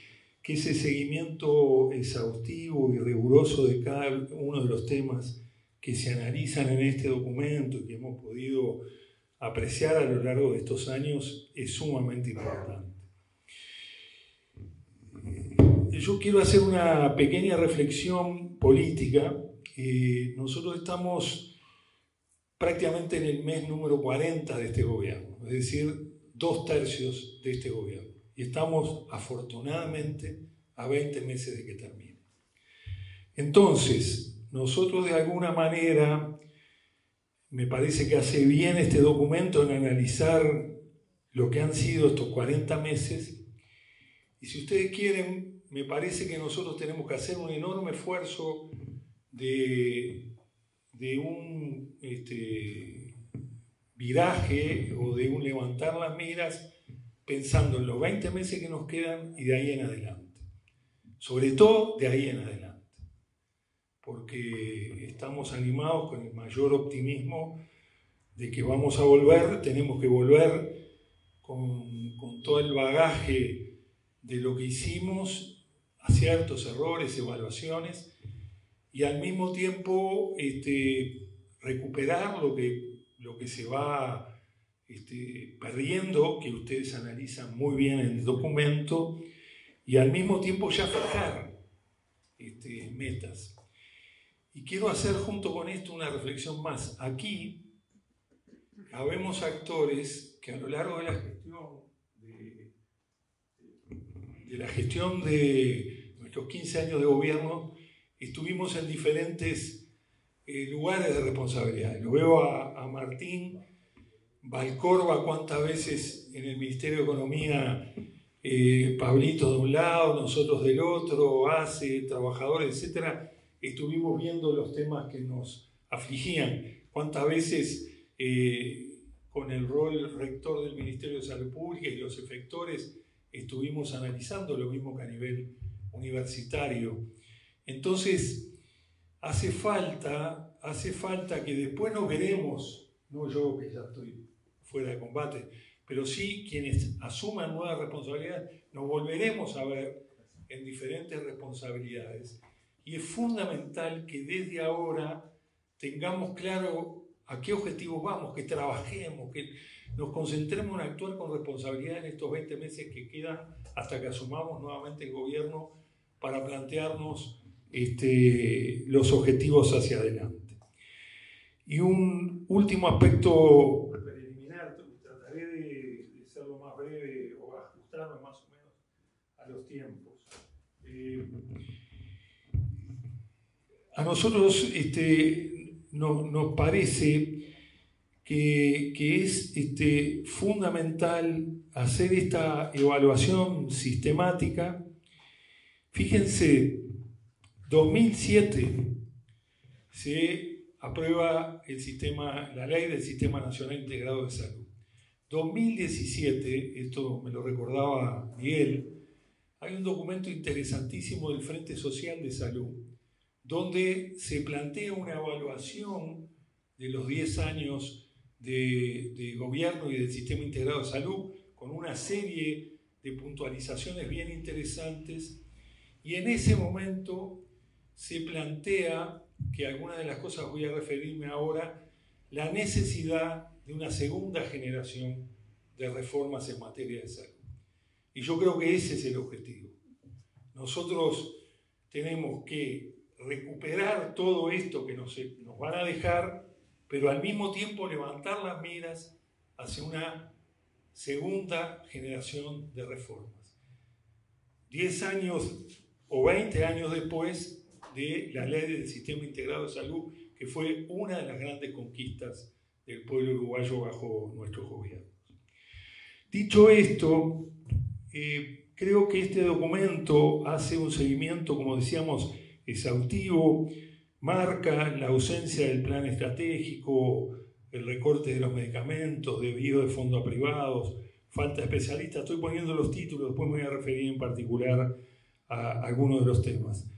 que ese seguimiento exhaustivo y riguroso de cada uno de los temas que se analizan en este documento y que hemos podido apreciar a lo largo de estos años es sumamente importante. Yo quiero hacer una pequeña reflexión política. Nosotros estamos prácticamente en el mes número 40 de este gobierno, es decir, 2/3 de este gobierno. Y estamos, afortunadamente, a 20 meses de que termine. Entonces, nosotros de alguna manera, me parece que hace bien este documento en analizar lo que han sido estos 40 meses. Y si ustedes quieren, me parece que nosotros tenemos que hacer un enorme esfuerzo de un viraje o de un levantar las miras pensando en los 20 meses que nos quedan y de ahí en adelante. Sobre todo de ahí en adelante. Porque estamos animados con el mayor optimismo de que vamos a volver, tenemos que volver con todo el bagaje de lo que hicimos, aciertos, errores, evaluaciones, y al mismo tiempo recuperar lo que se va perdiendo, que ustedes analizan muy bien en el documento, y al mismo tiempo ya fijar metas. Y quiero hacer junto con esto una reflexión más. Aquí habemos actores que a lo largo de la gestión de nuestros 15 años de gobierno estuvimos en diferentes lugares de responsabilidad. Lo veo a Martín Valcorba, cuántas veces en el Ministerio de Economía, Pablito de un lado, nosotros del otro, ACE, trabajadores, etc., estuvimos viendo los temas que nos afligían. Cuántas veces con el rol rector del Ministerio de Salud Pública y los efectores estuvimos analizando lo mismo que a nivel universitario. Entonces, hace falta que después nos veremos, no yo que ya estoy fuera de combate, pero sí quienes asuman nuevas responsabilidades, nos volveremos a ver en diferentes responsabilidades. Y es fundamental que desde ahora tengamos claro a qué objetivos vamos, que trabajemos, que nos concentremos en actuar con responsabilidad en estos 20 meses que quedan hasta que asumamos nuevamente el gobierno para plantearnos los objetivos hacia adelante. Y un último aspecto preliminar, trataré de ser lo más breve o ajustarme más o menos a los tiempos. A nosotros nos parece que es fundamental hacer esta evaluación sistemática. Fíjense, 2007 se aprueba la ley del Sistema Nacional Integrado de Salud. 2017, esto me lo recordaba Miguel, hay un documento interesantísimo del Frente Social de Salud, donde se plantea una evaluación de los 10 años de gobierno y del sistema integrado de salud, con una serie de puntualizaciones bien interesantes, y en ese momento se plantea, que algunas de las cosas voy a referirme ahora, la necesidad de una segunda generación de reformas en materia de salud. Y yo creo que ese es el objetivo. Nosotros tenemos que recuperar todo esto que nos van a dejar, pero al mismo tiempo levantar las miras hacia una segunda generación de reformas. 10 años o 20 años después de la ley del sistema integrado de salud, que fue una de las grandes conquistas del pueblo uruguayo bajo nuestros gobiernos. Dicho esto, creo que este documento hace un seguimiento, como decíamos, exhaustivo, marca la ausencia del plan estratégico, el recorte de los medicamentos, desvío de fondos a privados, falta de especialistas. Estoy poniendo los títulos, después me voy a referir en particular a algunos de los temas.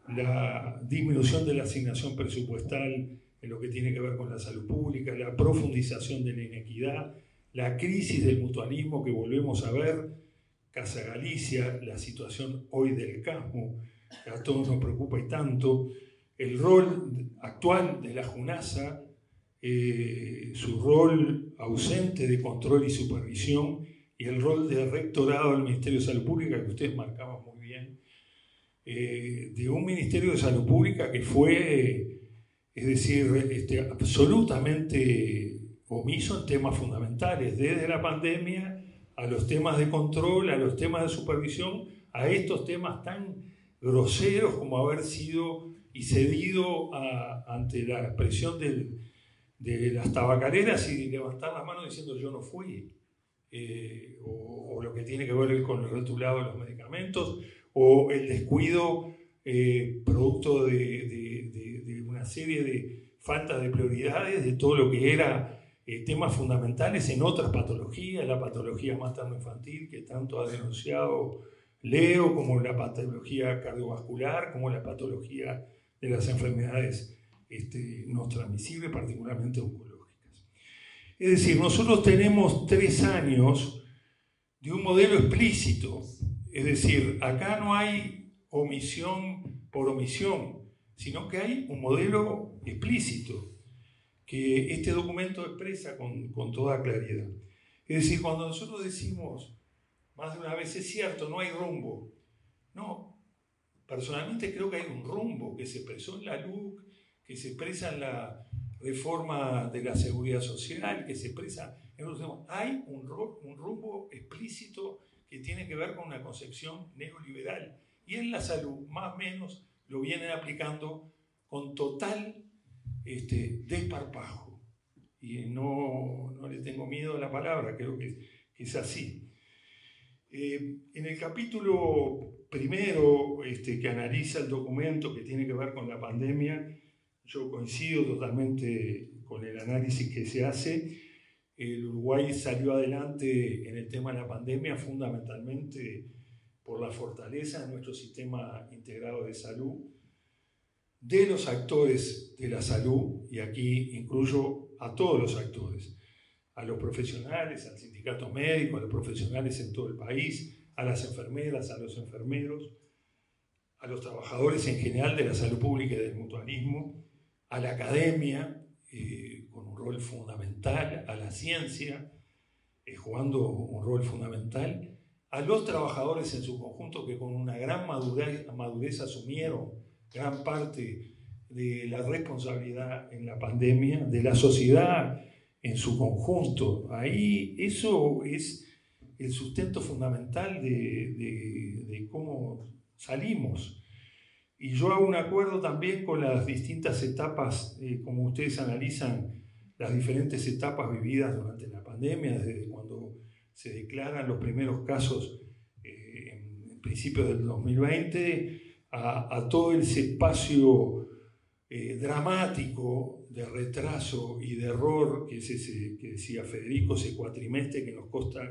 La disminución de la asignación presupuestal en lo que tiene que ver con la salud pública, la profundización de la inequidad, la crisis del mutualismo que volvemos a ver, Casa Galicia, la situación hoy del CASMU, que a todos nos preocupa y tanto, el rol actual de la JUNASA, su rol ausente de control y supervisión, y el rol de rectorado del Ministerio de Salud Pública, que ustedes marcaban muy bien, de un Ministerio de Salud Pública que fue, es decir, absolutamente omiso en temas fundamentales, desde la pandemia a los temas de control, a los temas de supervisión, a estos temas tan groseros como haber sido y cedido ante la presión de las tabacaleras y levantar la mano diciendo yo no fui, o lo que tiene que ver con el rotulado de los medicamentos, o el descuido producto de una serie de faltas de prioridades de todo lo que era temas fundamentales en otras patologías, la patología materno-infantil que tanto ha denunciado Leo, como la patología cardiovascular, como la patología de las enfermedades no transmisibles, particularmente oncológicas. Es decir, nosotros tenemos 3 años de un modelo explícito, es decir, acá no hay omisión por omisión, sino que hay un modelo explícito que este documento expresa con toda claridad. Es decir, cuando nosotros decimos, más de una vez es cierto, no hay rumbo. No, personalmente creo que hay un rumbo que se expresó en la LUC, que se expresa en la reforma de la seguridad social, que se expresa en otros temas. Hay un rumbo explícito que tiene que ver con una concepción neoliberal. Y en la salud, más o menos, lo vienen aplicando con total desparpajo. Y no le tengo miedo a la palabra, creo que es así. En el capítulo primero que analiza el documento que tiene que ver con la pandemia, yo coincido totalmente con el análisis que se hace. El Uruguay salió adelante en el tema de la pandemia fundamentalmente por la fortaleza de nuestro sistema integrado de salud, de los actores de la salud, y aquí incluyo a todos los actores, a los profesionales, al sindicato médico, a los profesionales en todo el país, a las enfermeras, a los enfermeros, a los trabajadores en general de la salud pública y del mutualismo, a la academia, con un rol fundamental, a la ciencia, jugando un rol fundamental, a los trabajadores en su conjunto que con una gran madurez asumieron gran parte de la responsabilidad en la pandemia, de la sociedad en su conjunto. Ahí eso es el sustento fundamental de cómo salimos. Y yo hago un acuerdo también con las distintas etapas, como ustedes analizan las diferentes etapas vividas durante la pandemia, desde cuando se declaran los primeros casos en principios del 2020, a todo ese espacio dramático de retraso y de error, que es ese que decía Federico, ese cuatrimestre que nos cuesta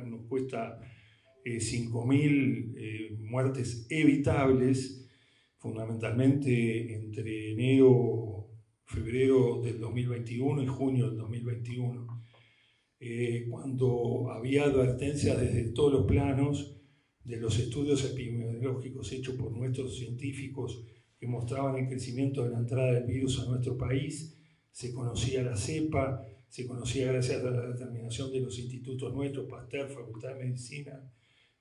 5.000 muertes evitables, fundamentalmente entre febrero del 2021 y junio del 2021, cuando había advertencias desde todos los planos de los estudios epidemiológicos hechos por nuestros científicos que mostraban el crecimiento de la entrada del virus a nuestro país. Se conocía la cepa, se conocía gracias a la determinación de los institutos nuestros, Pasteur, Facultad de Medicina,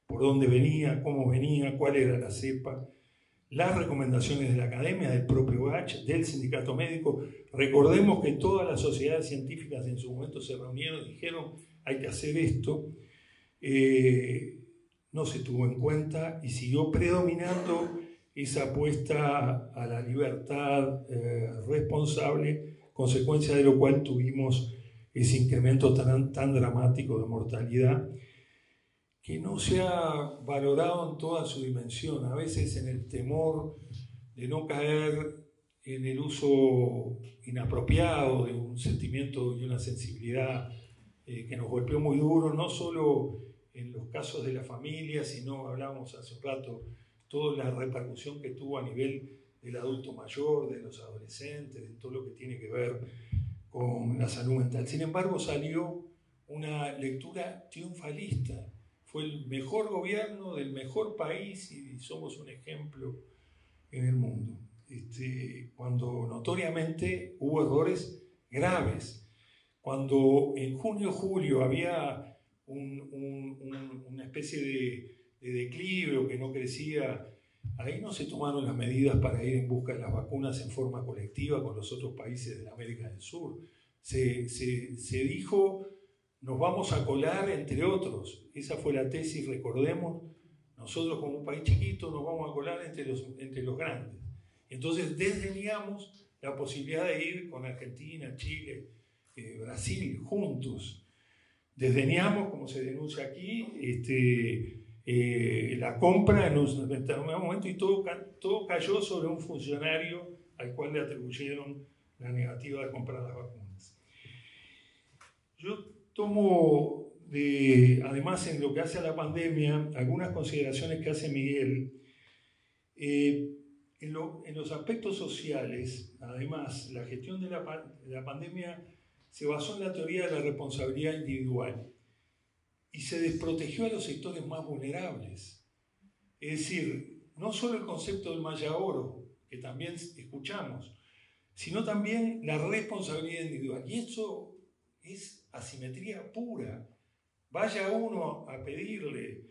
por dónde venía, cómo venía, cuál era la cepa, las recomendaciones de la academia, del propio GACH, del sindicato médico. Recordemos que todas las sociedades científicas en su momento se reunieron y dijeron hay que hacer esto. No se tuvo en cuenta y siguió predominando esa apuesta a la libertad responsable, consecuencia de lo cual tuvimos ese incremento tan dramático de mortalidad que no se ha valorado en toda su dimensión, a veces en el temor de no caer en el uso inapropiado de un sentimiento y una sensibilidad que nos golpeó muy duro, no solo en los casos de la familia, sino, hablábamos hace un rato, toda la repercusión que tuvo a nivel del adulto mayor, de los adolescentes, de todo lo que tiene que ver con la salud mental. Sin embargo, salió una lectura triunfalista. Fue el mejor gobierno del mejor país y somos un ejemplo en el mundo. Cuando notoriamente hubo errores graves, cuando en junio, julio había una especie de declive o que no crecía, ahí no se tomaron las medidas para ir en busca de las vacunas en forma colectiva con los otros países de la América del Sur. Se dijo, nos vamos a colar entre otros. Esa fue la tesis, recordemos, nosotros como un país chiquito nos vamos a colar entre los grandes. Entonces desdeñamos la posibilidad de ir con Argentina, Chile, Brasil, juntos. Desdeñamos, como se denuncia aquí, la compra en un determinado momento y todo cayó sobre un funcionario al cual le atribuyeron la negativa de comprar las vacunas. Yo tomo, además en lo que hace a la pandemia, algunas consideraciones que hace Miguel. En los aspectos sociales, además, la gestión de la pandemia se basó en la teoría de la responsabilidad individual y se desprotegió a los sectores más vulnerables. Es decir, no solo el concepto del Maya Oro, que también escuchamos, sino también la responsabilidad individual. Y eso es asimetría pura. Vaya uno a pedirle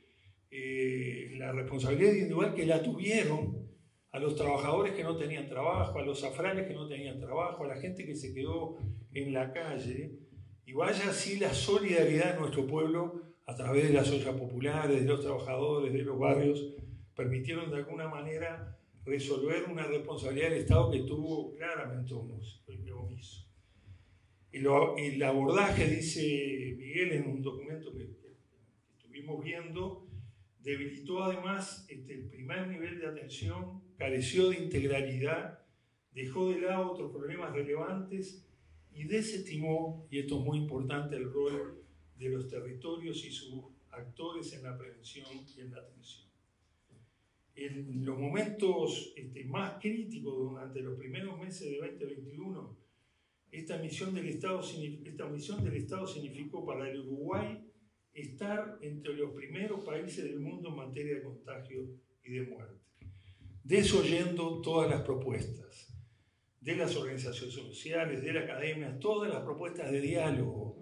la responsabilidad individual que la tuvieron a los trabajadores que no tenían trabajo, a los zafrales que no tenían trabajo, a la gente que se quedó en la calle, y vaya así la solidaridad de nuestro pueblo a través de las ollas populares, de los trabajadores, de los barrios, permitieron de alguna manera resolver una responsabilidad del Estado que tuvo claramente omiso. El abordaje, dice Miguel en un documento que estuvimos viendo, debilitó además el primer nivel de atención, careció de integralidad, dejó de lado otros problemas relevantes y desestimó, y esto es muy importante, el rol de los territorios y sus actores en la prevención y en la atención. En los momentos más críticos durante los primeros meses de 2021, esta misión del Estado significó para el Uruguay estar entre los primeros países del mundo en materia de contagio y de muerte, desoyendo todas las propuestas de las organizaciones sociales, de la academia, todas las propuestas de diálogo.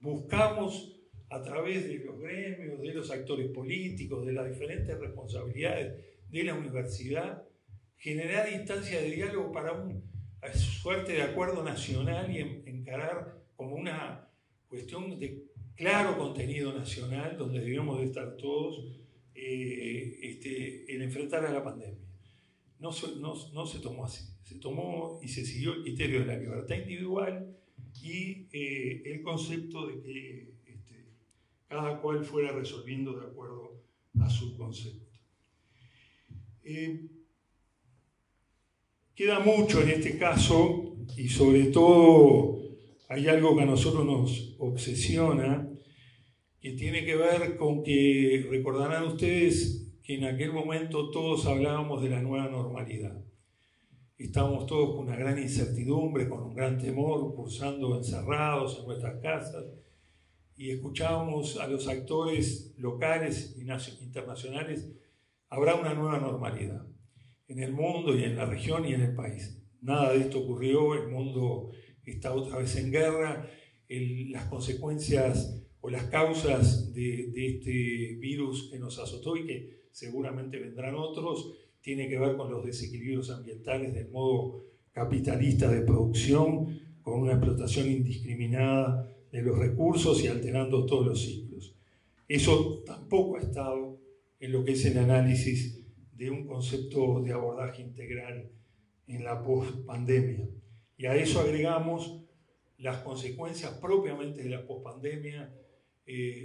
Buscamos a través de los gremios, de los actores políticos, de las diferentes responsabilidades de la universidad, generar instancias de diálogo para una suerte de acuerdo nacional y encarar como una cuestión de claro contenido nacional donde debemos de estar todos en enfrentar a la pandemia. No se tomó así, se tomó y se siguió el criterio de la libertad individual y el concepto de que cada cual fuera resolviendo de acuerdo a su concepto. Queda mucho en este caso y sobre todo hay algo que a nosotros nos obsesiona que tiene que ver con que recordarán ustedes que en aquel momento todos hablábamos de la nueva normalidad. Estábamos todos con una gran incertidumbre, con un gran temor, cursando encerrados en nuestras casas, y escuchábamos a los actores locales y internacionales: habrá una nueva normalidad en el mundo y en la región y en el país. Nada de esto ocurrió, el mundo está otra vez en guerra, las consecuencias o las causas de este virus que nos azotó y que seguramente vendrán otros, tiene que ver con los desequilibrios ambientales del modo capitalista de producción, con una explotación indiscriminada de los recursos y alterando todos los ciclos. Eso tampoco ha estado en lo que es el análisis de un concepto de abordaje integral en la post-pandemia. Y a eso agregamos las consecuencias propiamente de la post-pandemia,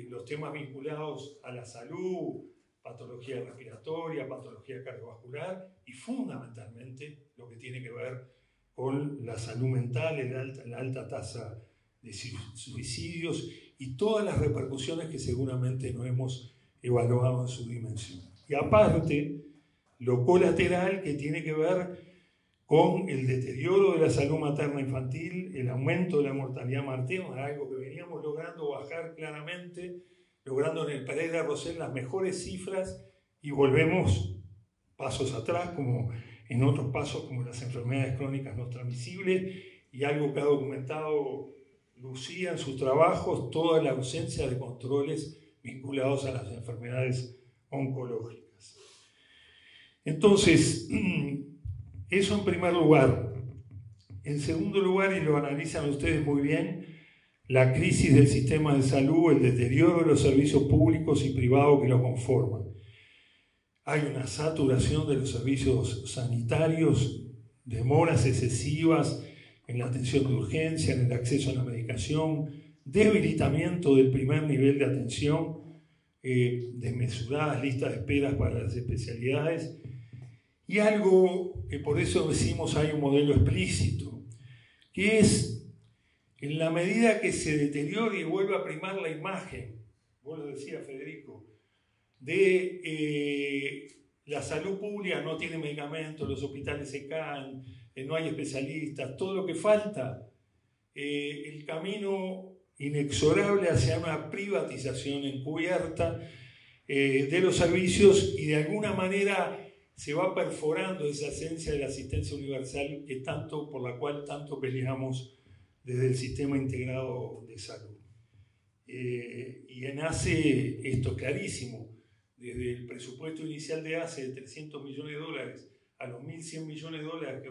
los temas vinculados a la salud, patología respiratoria, patología cardiovascular y fundamentalmente lo que tiene que ver con la salud mental, la alta tasa de suicidios y todas las repercusiones que seguramente no hemos evaluado en su dimensión. Y aparte, lo colateral que tiene que ver con el deterioro de la salud materna infantil, el aumento de la mortalidad materna, algo que veníamos logrando bajar claramente, logrando en el Pereira Rosell las mejores cifras, y volvemos pasos atrás, como en otros pasos como las enfermedades crónicas no transmisibles, y algo que ha documentado Lucía en sus trabajos, toda la ausencia de controles vinculados a las enfermedades oncológicas. Entonces, eso en primer lugar. En segundo lugar, y lo analizan ustedes muy bien, la crisis del sistema de salud, el deterioro de los servicios públicos y privados que lo conforman. Hay una saturación de los servicios sanitarios, demoras excesivas en la atención de urgencia, en el acceso a la medicación, debilitamiento del primer nivel de atención, desmesuradas listas de esperas para las especialidades, y algo que por eso decimos hay un modelo explícito, que es en la medida que se deteriore y vuelva a primar la imagen, vos lo decías Federico, de la salud pública no tiene medicamentos, los hospitales se caen, no hay especialistas, todo lo que falta, el camino inexorable hacia una privatización encubierta de los servicios, y de alguna manera se va perforando esa esencia de la asistencia universal por la cual tanto peleamos desde el sistema integrado de salud. Y nace esto clarísimo, desde el presupuesto inicial de ACE de $300 millones a los 1.100 millones de dólares que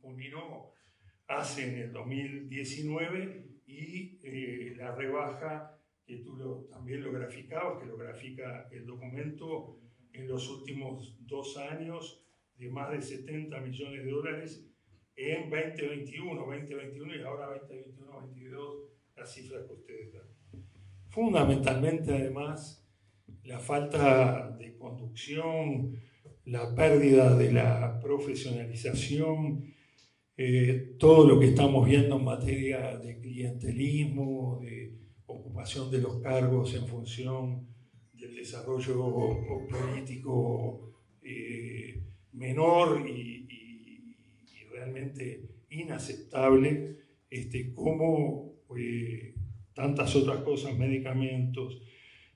culminó ACE en el 2019, y la rebaja que tú también lo graficabas, que lo grafica el documento, en los últimos 2 años de más de $70 millones en 2021 y ahora 2021-2022, las cifras que ustedes dan. Fundamentalmente, además, la falta de conducción, la pérdida de la profesionalización, todo lo que estamos viendo en materia de clientelismo, de ocupación de los cargos en función del desarrollo político menor y realmente inaceptable, como tantas otras cosas, medicamentos,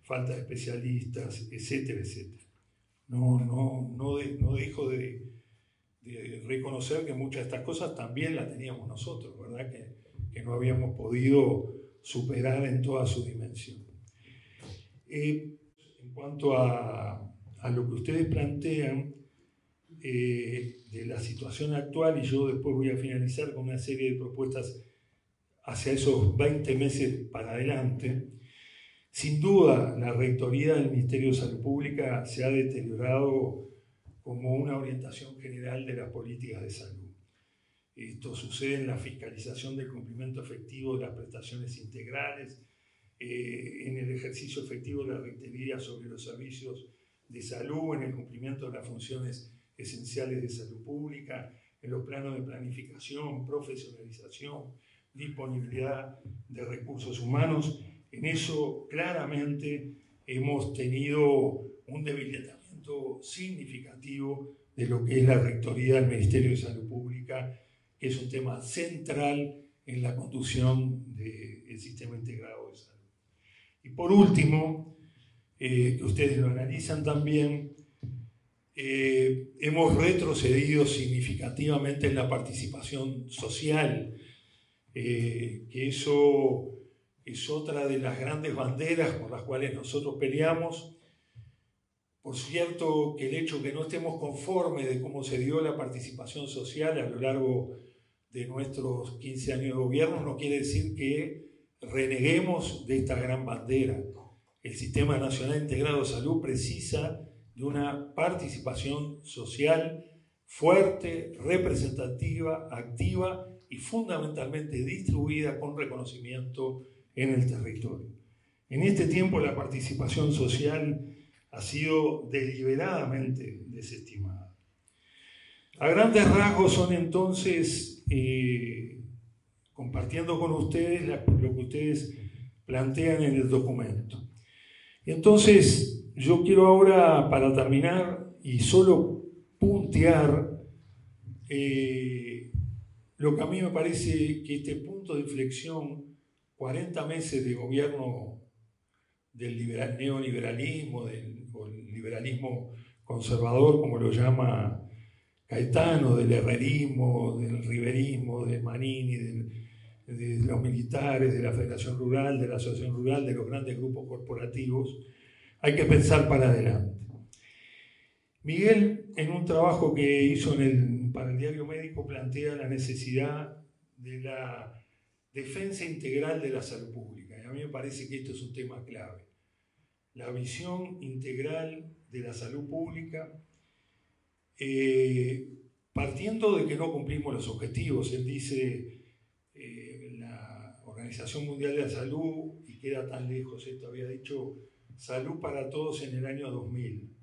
falta de especialistas, etcétera, etcétera. No dejo de reconocer que muchas de estas cosas también las teníamos nosotros, ¿verdad? Que no habíamos podido superar en toda su dimensión. En cuanto a lo que ustedes plantean de la situación actual, y yo después voy a finalizar con una serie de propuestas hacia esos 20 meses para adelante, sin duda la Rectoría del Ministerio de Salud Pública se ha deteriorado como una orientación general de las políticas de salud. Esto sucede en la fiscalización del cumplimiento efectivo de las prestaciones integrales, en el ejercicio efectivo de la Rectoría sobre los servicios de salud, en el cumplimiento de las funciones esenciales de salud pública, en los planos de planificación, profesionalización, disponibilidad de recursos humanos. En eso claramente hemos tenido un debilitamiento crecimiento significativo de lo que es la Rectoría del Ministerio de Salud Pública, que es un tema central en la conducción del sistema integrado de salud. Y por último, que ustedes lo analizan también, hemos retrocedido significativamente en la participación social, que eso es otra de las grandes banderas por las cuales nosotros peleamos. Por cierto, que el hecho que no estemos conformes de cómo se dio la participación social a lo largo de nuestros 15 años de gobierno no quiere decir que reneguemos de esta gran bandera. El Sistema Nacional Integrado de Salud precisa de una participación social fuerte, representativa, activa y fundamentalmente distribuida con reconocimiento en el territorio. En este tiempo la participación social ha sido deliberadamente desestimada. A grandes rasgos son entonces, compartiendo con ustedes lo que ustedes plantean en el documento. Entonces, yo quiero ahora, para terminar, y solo puntear lo que a mí me parece que este punto de inflexión, 40 meses de gobierno del neoliberalismo, o el liberalismo conservador, como lo llama Caetano, del herrerismo, del riverismo, de Manini, de los militares, de la Federación Rural, de la Asociación Rural, de los grandes grupos corporativos, hay que pensar para adelante. Miguel, en un trabajo que hizo para el Diario Médico, plantea la necesidad de la defensa integral de la salud pública. Y a mí me parece que esto es un tema clave. La visión integral de la salud pública, partiendo de que no cumplimos los objetivos. Él dice, la Organización Mundial de la Salud, y queda tan lejos esto, había dicho salud para todos en el año 2000.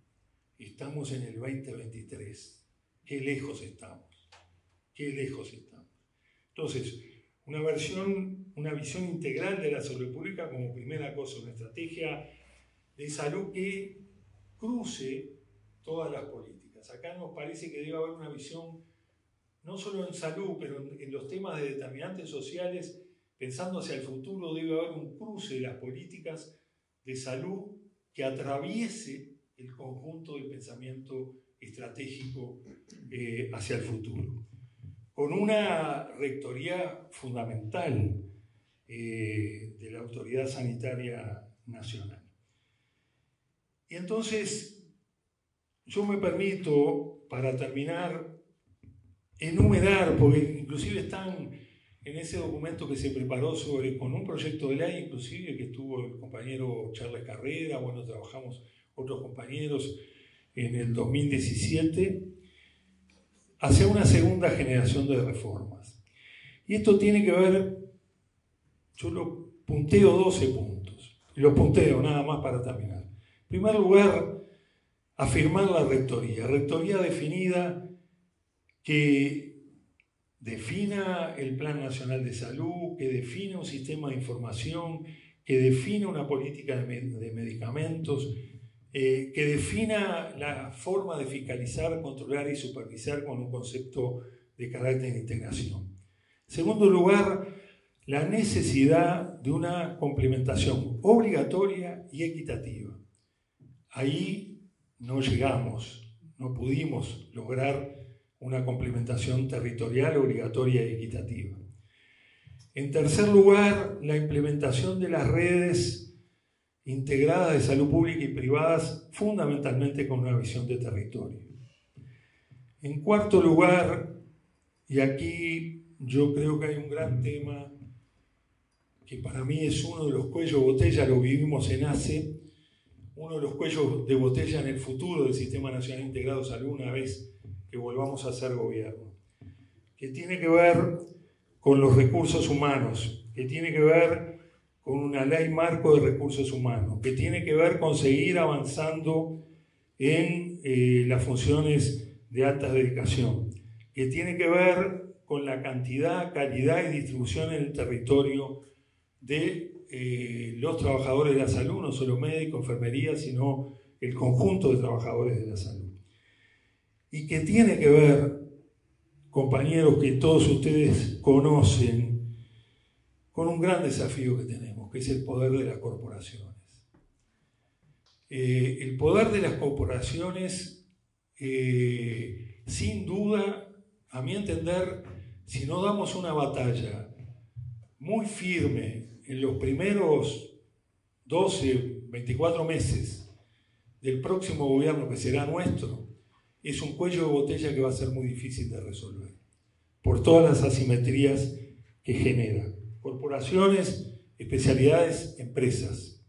Estamos en el 2023. Qué lejos estamos. Qué lejos estamos. Entonces, una visión integral de la salud pública como primera cosa, una estrategia de salud que cruce todas las políticas. Acá nos parece que debe haber una visión, no solo en salud, pero en los temas de determinantes sociales, pensando hacia el futuro, debe haber un cruce de las políticas de salud que atraviese el conjunto del pensamiento estratégico hacia el futuro, con una rectoría fundamental de la Autoridad Sanitaria Nacional. Y entonces, yo me permito, para terminar, enumerar, porque inclusive están en ese documento que se preparó con un proyecto de ley, inclusive que estuvo el compañero Charles Carrera, bueno, trabajamos otros compañeros en el 2017, hacia una segunda generación de reformas. Y esto tiene que ver, yo lo punteo 12 puntos, y los punteo nada más para terminar. En primer lugar, afirmar la rectoría definida que defina el Plan Nacional de Salud, que define un sistema de información, que define una política de medicamentos, que defina la forma de fiscalizar, controlar y supervisar con un concepto de carácter de integración. En segundo lugar, la necesidad de una complementación obligatoria y equitativa. Ahí no llegamos, no pudimos lograr una complementación territorial obligatoria y equitativa. En tercer lugar, la implementación de las redes integradas de salud pública y privadas, fundamentalmente con una visión de territorio. En cuarto lugar, y aquí yo creo que hay un gran tema que para mí es uno de los cuellos de botella, lo vivimos en ACE, uno de los cuellos de botella en el futuro del Sistema Nacional Integrado de Salud una vez que volvamos a ser gobierno, que tiene que ver con los recursos humanos, que tiene que ver con una ley marco de recursos humanos, que tiene que ver con seguir avanzando en las funciones de alta dedicación, que tiene que ver con la cantidad, calidad y distribución en el territorio de los trabajadores de la salud, no solo médicos, enfermería, sino el conjunto de trabajadores de la salud. Y que tiene que ver, compañeros que todos ustedes conocen, con un gran desafío que tenemos, que es el poder de las corporaciones. El poder de las corporaciones, sin duda, a mi entender, si no damos una batalla muy firme en los primeros 12, 24 meses del próximo gobierno que será nuestro, es un cuello de botella que va a ser muy difícil de resolver, por todas las asimetrías que genera. Corporaciones, especialidades, empresas.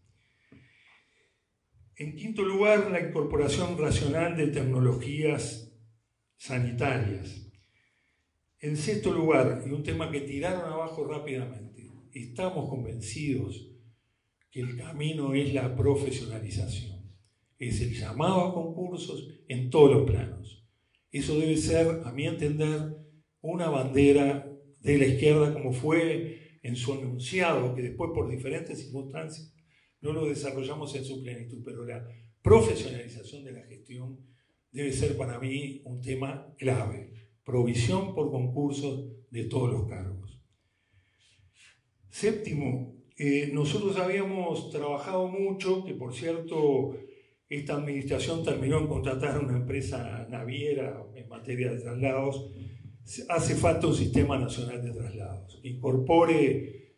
En quinto lugar, la incorporación racional de tecnologías sanitarias. En sexto lugar, y un tema que tiraron abajo rápidamente, estamos convencidos que el camino es la profesionalización. Es el llamado a concursos en todos los planos. Eso debe ser, a mi entender, una bandera de la izquierda, como fue en su enunciado, que después por diferentes circunstancias no lo desarrollamos en su plenitud, pero la profesionalización de la gestión debe ser para mí un tema clave. Provisión por concursos de todos los cargos. Séptimo, nosotros habíamos trabajado mucho, que por cierto, esta administración terminó en contratar a una empresa naviera en materia de traslados. Hace falta un sistema nacional de traslados que incorpore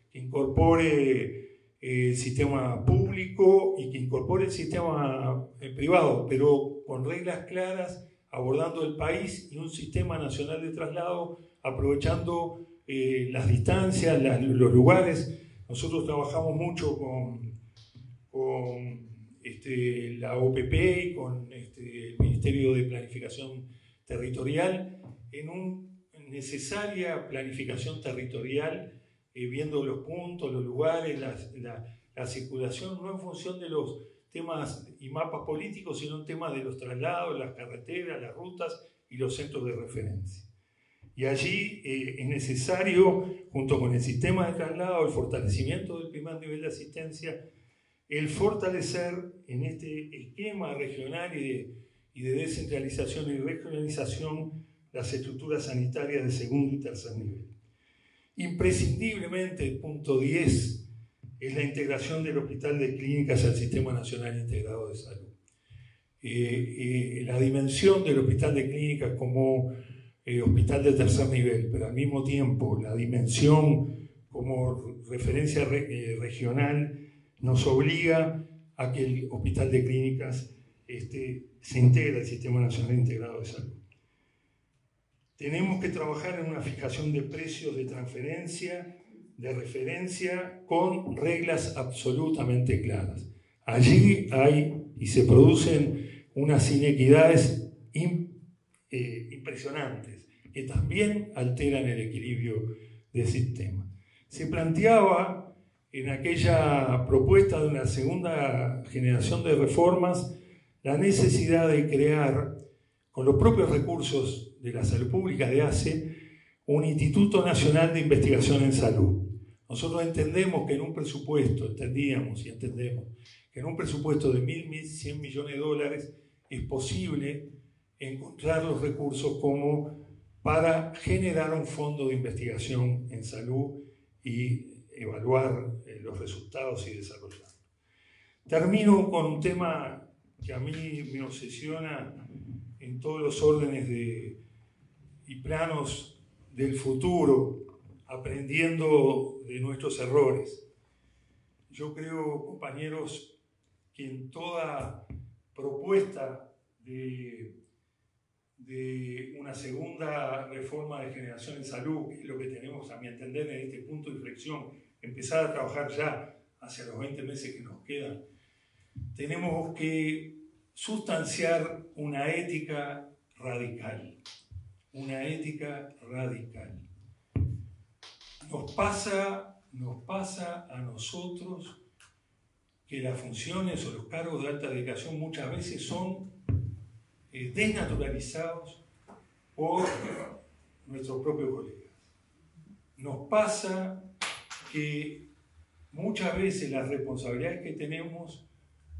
el sistema público y que incorpore el sistema privado, pero con reglas claras, abordando el país, y un sistema nacional de traslado aprovechando las distancias, los lugares. Nosotros trabajamos mucho con la OPP y con el Ministerio de Planificación Territorial en una necesaria planificación territorial, viendo los puntos, los lugares, la circulación, no en función de los temas y mapas políticos, sino en temas de los traslados, las carreteras, las rutas y los centros de referencia. Y allí es necesario, junto con el sistema de traslado, el fortalecimiento del primer nivel de asistencia, el fortalecer en este esquema regional y de descentralización y regionalización las estructuras sanitarias de segundo y tercer nivel. Imprescindiblemente, el punto 10 es la integración del Hospital de Clínicas al Sistema Nacional Integrado de Salud. La dimensión del Hospital de Clínicas como hospital de tercer nivel, pero al mismo tiempo la dimensión como referencia regional nos obliga a que el Hospital de Clínicas se integre al Sistema Nacional Integrado de Salud. Tenemos que trabajar en una fijación de precios de transferencia, de referencia, con reglas absolutamente claras. Allí hay y se producen unas inequidades impresionantes que también alteran el equilibrio del sistema. Se planteaba en aquella propuesta de una segunda generación de reformas la necesidad de crear, con los propios recursos de la salud pública de ACE, un Instituto Nacional de Investigación en Salud. Nosotros entendemos que en un presupuesto, entendemos que en un presupuesto de 1.100 millones de dólares es posible encontrar los recursos como para generar un fondo de investigación en salud y evaluar los resultados y desarrollarlo. Termino con un tema que a mí me obsesiona en todos los órdenes y planos del futuro, aprendiendo de nuestros errores. Yo creo, compañeros, que en toda propuesta de una segunda reforma de generación en salud, que es lo que tenemos, a mi entender, en este punto de inflexión, empezar a trabajar ya hacia los 20 meses que nos quedan, tenemos que sustanciar una ética radical. Una ética radical. Nos pasa a nosotros que las funciones o los cargos de alta dedicación muchas veces son desnaturalizados por nuestros propios colegas. Nos pasa que muchas veces las responsabilidades que tenemos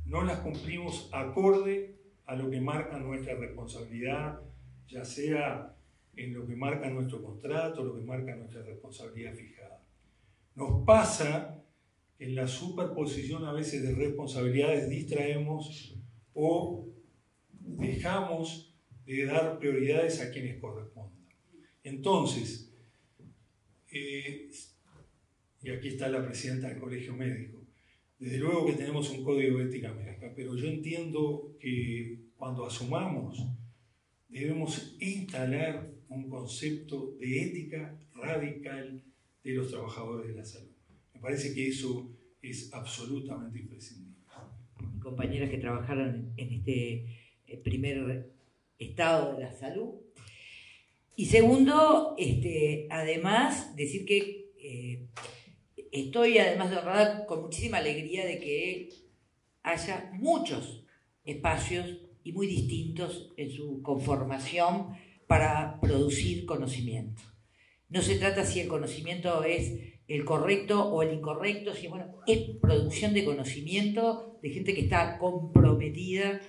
no las cumplimos acorde a lo que marca nuestra responsabilidad, ya sea en lo que marca nuestro contrato, lo que marca nuestra responsabilidad fijada. Nos pasa que en la superposición a veces de responsabilidades distraemos o dejamos de dar prioridades a quienes correspondan. Entonces, y aquí está la presidenta del Colegio Médico, desde luego que tenemos un código de ética médica, pero yo entiendo que cuando asumamos debemos instalar un concepto de ética radical de los trabajadores de la salud. Me parece que eso es absolutamente imprescindible. Compañeras que trabajaron en este primer estado de la salud. Y segundo, además, decir que estoy además de honrada con muchísima alegría de que haya muchos espacios y muy distintos en su conformación para producir conocimiento. No se trata si el conocimiento es el correcto o el incorrecto, sino es producción de conocimiento de gente que está comprometida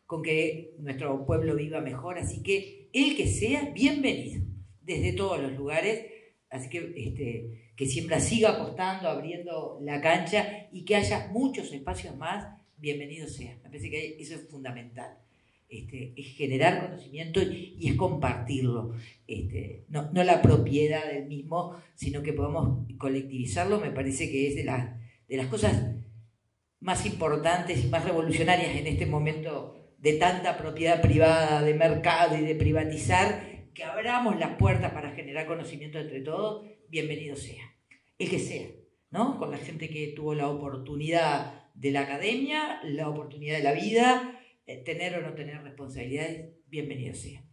con que nuestro pueblo viva mejor. Así que el que sea, bienvenido desde todos los lugares. Así que Siembra siga apostando, abriendo la cancha y que haya muchos espacios más, bienvenido sea. Me parece que eso es fundamental. Es generar conocimiento y es compartirlo. No la propiedad del mismo, sino que podamos colectivizarlo. Me parece que es de las cosas más importantes y más revolucionarias en este momento de tanta propiedad privada, de mercado y de privatizar, que abramos las puertas para generar conocimiento entre todos. Bienvenido sea, el que sea, ¿no? Con la gente que tuvo la oportunidad de la academia, la oportunidad de la vida, tener o no tener responsabilidades, bienvenido sea.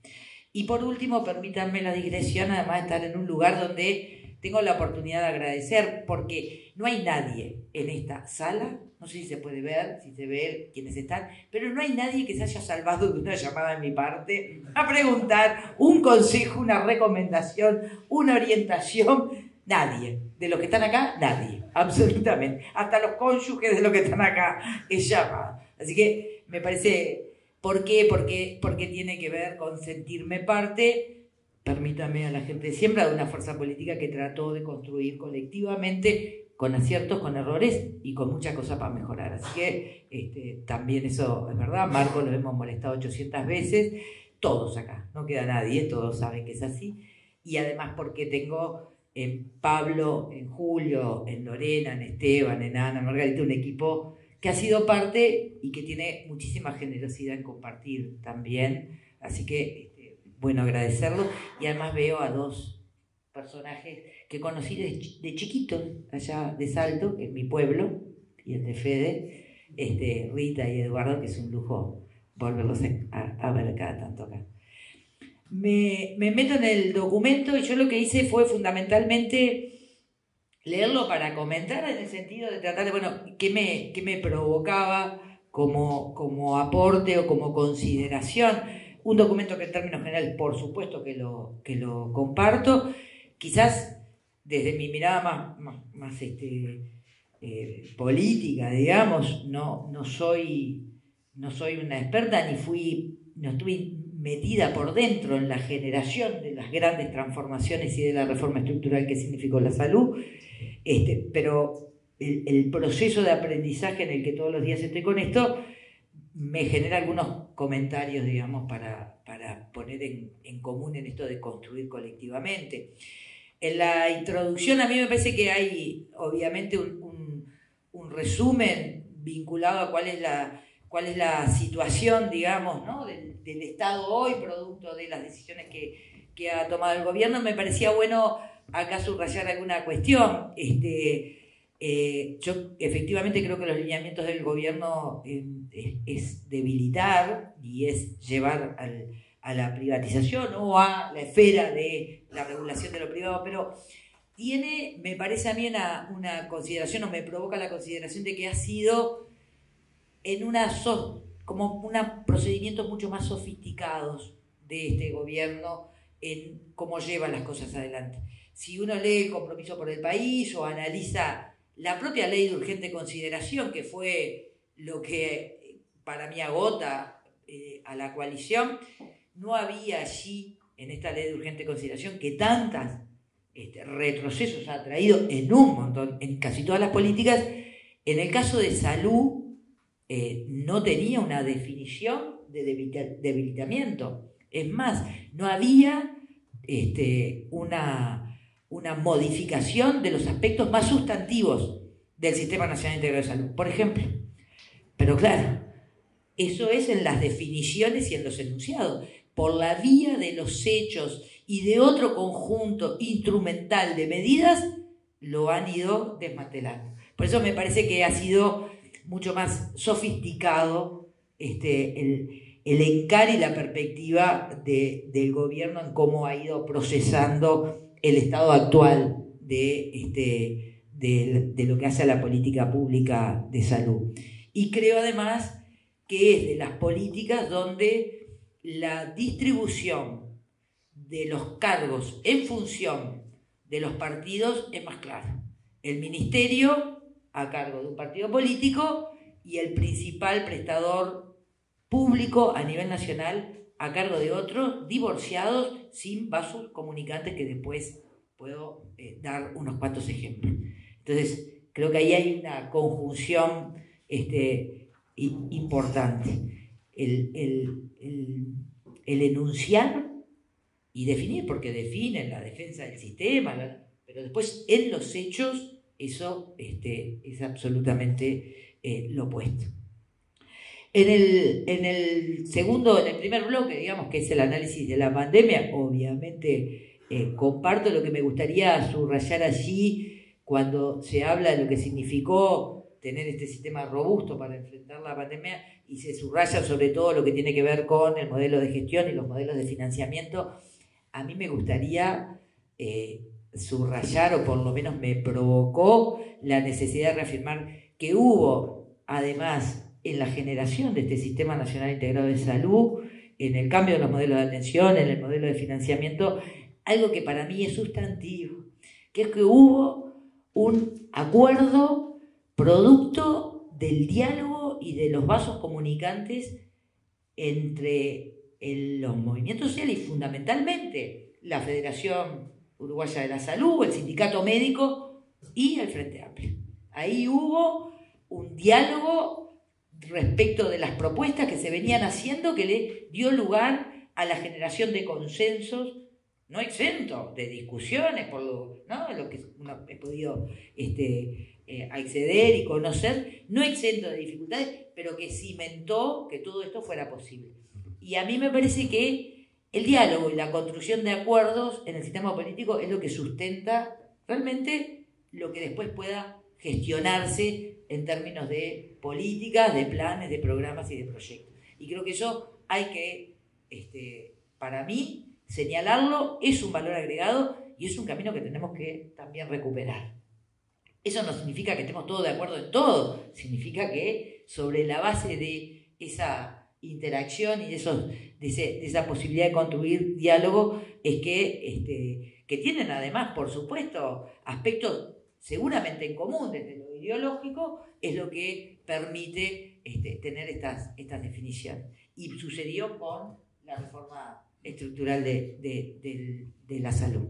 Y por último, permítanme la digresión, además de estar en un lugar donde tengo la oportunidad de agradecer, porque no hay nadie en esta sala, no sé si se puede ver, si se ve quienes están, pero no hay nadie que se haya salvado de una llamada de mi parte a preguntar un consejo, una recomendación, una orientación. Nadie. De los que están acá, nadie. Absolutamente. Hasta los cónyuges de los que están acá es llamada. Así que me parece, ¿por qué? Porque tiene que ver con sentirme parte, permítame a la gente de Siembra, de una fuerza política que trató de construir colectivamente, con aciertos, con errores y con muchas cosas para mejorar. Así que también eso es verdad. Marco lo hemos molestado 800 veces. Todos acá, no queda nadie, todos saben que es así. Y además porque tengo en Pablo, en Julio, en Lorena, en Esteban, en Ana, en Margarita, un equipo que ha sido parte y que tiene muchísima generosidad en compartir también. Así que, bueno, agradecerlo. Y además veo a dos personajes que conocí de chiquitos, allá de Salto, que es mi pueblo, y el de Fede, Rita y Eduardo, que es un lujo volverlos a ver cada tanto acá. Me meto en el documento y yo lo que hice fue fundamentalmente leerlo para comentar, en el sentido de tratar de, bueno, qué me provocaba como aporte o como consideración. Un documento que en términos generales, por supuesto que lo comparto, quizás desde mi mirada más política, digamos, no soy una experta, no estuve metida por dentro en la generación de las grandes transformaciones y de la reforma estructural que significó la salud, pero el proceso de aprendizaje en el que todos los días estoy con esto me genera algunos comentarios, digamos, para poner en común en esto de construir colectivamente. En la introducción a mí me parece que hay obviamente un resumen vinculado a cuál es la situación, digamos, ¿no? del Estado hoy, producto de las decisiones que ha tomado el gobierno. Me parecía bueno acá subrayar alguna cuestión. Yo efectivamente creo que los lineamientos del gobierno es debilitar y es llevar a la privatización o a la esfera de la regulación de lo privado, pero tiene, me parece a mí, una consideración, o me provoca la consideración de que ha sido en como procedimientos mucho más sofisticados de este gobierno en cómo lleva las cosas adelante. Si uno lee el Compromiso por el País o analiza la propia ley de urgente consideración, que fue lo que para mí agota a la coalición. No había allí, en esta ley de urgente consideración, que tantos retrocesos ha traído en un montón, en casi todas las políticas. En el caso de salud, no tenía una definición de debilitamiento. Es más, no había una modificación de los aspectos más sustantivos del Sistema Nacional Integrado de Salud, por ejemplo. Pero claro, eso es en las definiciones y en los enunciados. Por la vía de los hechos y de otro conjunto instrumental de medidas, lo han ido desmantelando. Por eso me parece que ha sido mucho más sofisticado el encare y la perspectiva del gobierno en cómo ha ido procesando el estado actual de lo que hace a la política pública de salud. Y creo además que es de las políticas donde la distribución de los cargos en función de los partidos es más clara. El ministerio a cargo de un partido político y el principal prestador público a nivel nacional a cargo de otros, divorciados, sin vasos comunicantes, que después puedo dar unos cuantos ejemplos. Entonces, creo que ahí hay una conjunción importante. El enunciar y definir, porque definen la defensa del sistema, pero después en los hechos eso es absolutamente lo opuesto. En el primer bloque, digamos, que es el análisis de la pandemia, obviamente comparto lo que me gustaría subrayar allí cuando se habla de lo que significó tener este sistema robusto para enfrentar la pandemia, y se subraya sobre todo lo que tiene que ver con el modelo de gestión y los modelos de financiamiento. A mí me gustaría subrayar, o por lo menos me provocó la necesidad de reafirmar que hubo, además, en la generación de este Sistema Nacional Integrado de Salud, en el cambio de los modelos de atención, en el modelo de financiamiento, algo que para mí es sustantivo, que es que hubo un acuerdo producto del diálogo y de los vasos comunicantes entre los movimientos sociales y fundamentalmente la Federación Uruguaya de la Salud, el Sindicato Médico y el Frente Amplio. Ahí hubo un diálogo respecto de las propuestas que se venían haciendo, que le dio lugar a la generación de consensos, no exento de discusiones, por lo que uno ha podido acceder y conocer, no exento de dificultades, pero que cimentó que todo esto fuera posible. Y a mí me parece que el diálogo y la construcción de acuerdos en el sistema político es lo que sustenta realmente lo que después pueda gestionarse en términos de políticas, de planes, de programas y de proyectos. Y creo que eso hay que, para mí, señalarlo, es un valor agregado y es un camino que tenemos que también recuperar. Eso no significa que estemos todos de acuerdo en todo, significa que sobre la base de esa interacción y de esa posibilidad de construir diálogo es que tienen además, por supuesto, aspectos seguramente en común desde lo ideológico, es lo que permite tener estas definiciones. Y sucedió con la reforma estructural de la salud.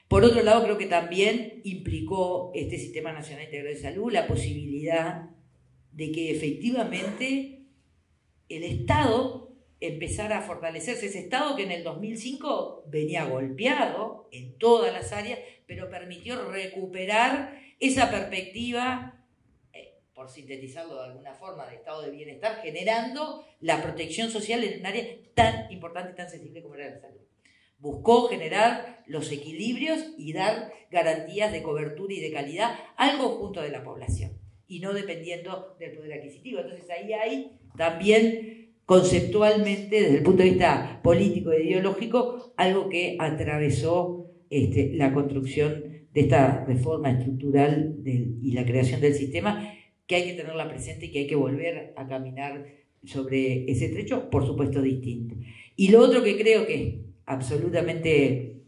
Por otro lado, creo que también implicó este Sistema Nacional Integrado de Salud la posibilidad de que efectivamente el Estado empezara a fortalecerse, ese Estado que en el 2005 venía golpeado en todas las áreas, pero permitió recuperar esa perspectiva, por sintetizarlo de alguna forma, de estado de bienestar, generando la protección social en un área tan importante y tan sensible como era la salud. Buscó generar los equilibrios y dar garantías de cobertura y de calidad al conjunto de la población, y no dependiendo del poder adquisitivo. Entonces ahí hay también conceptualmente, desde el punto de vista político e ideológico, algo que atravesó la construcción de esta reforma estructural y la creación del sistema, que hay que tenerla presente y que hay que volver a caminar sobre ese trecho, por supuesto, distinto. Y lo otro que creo que es absolutamente,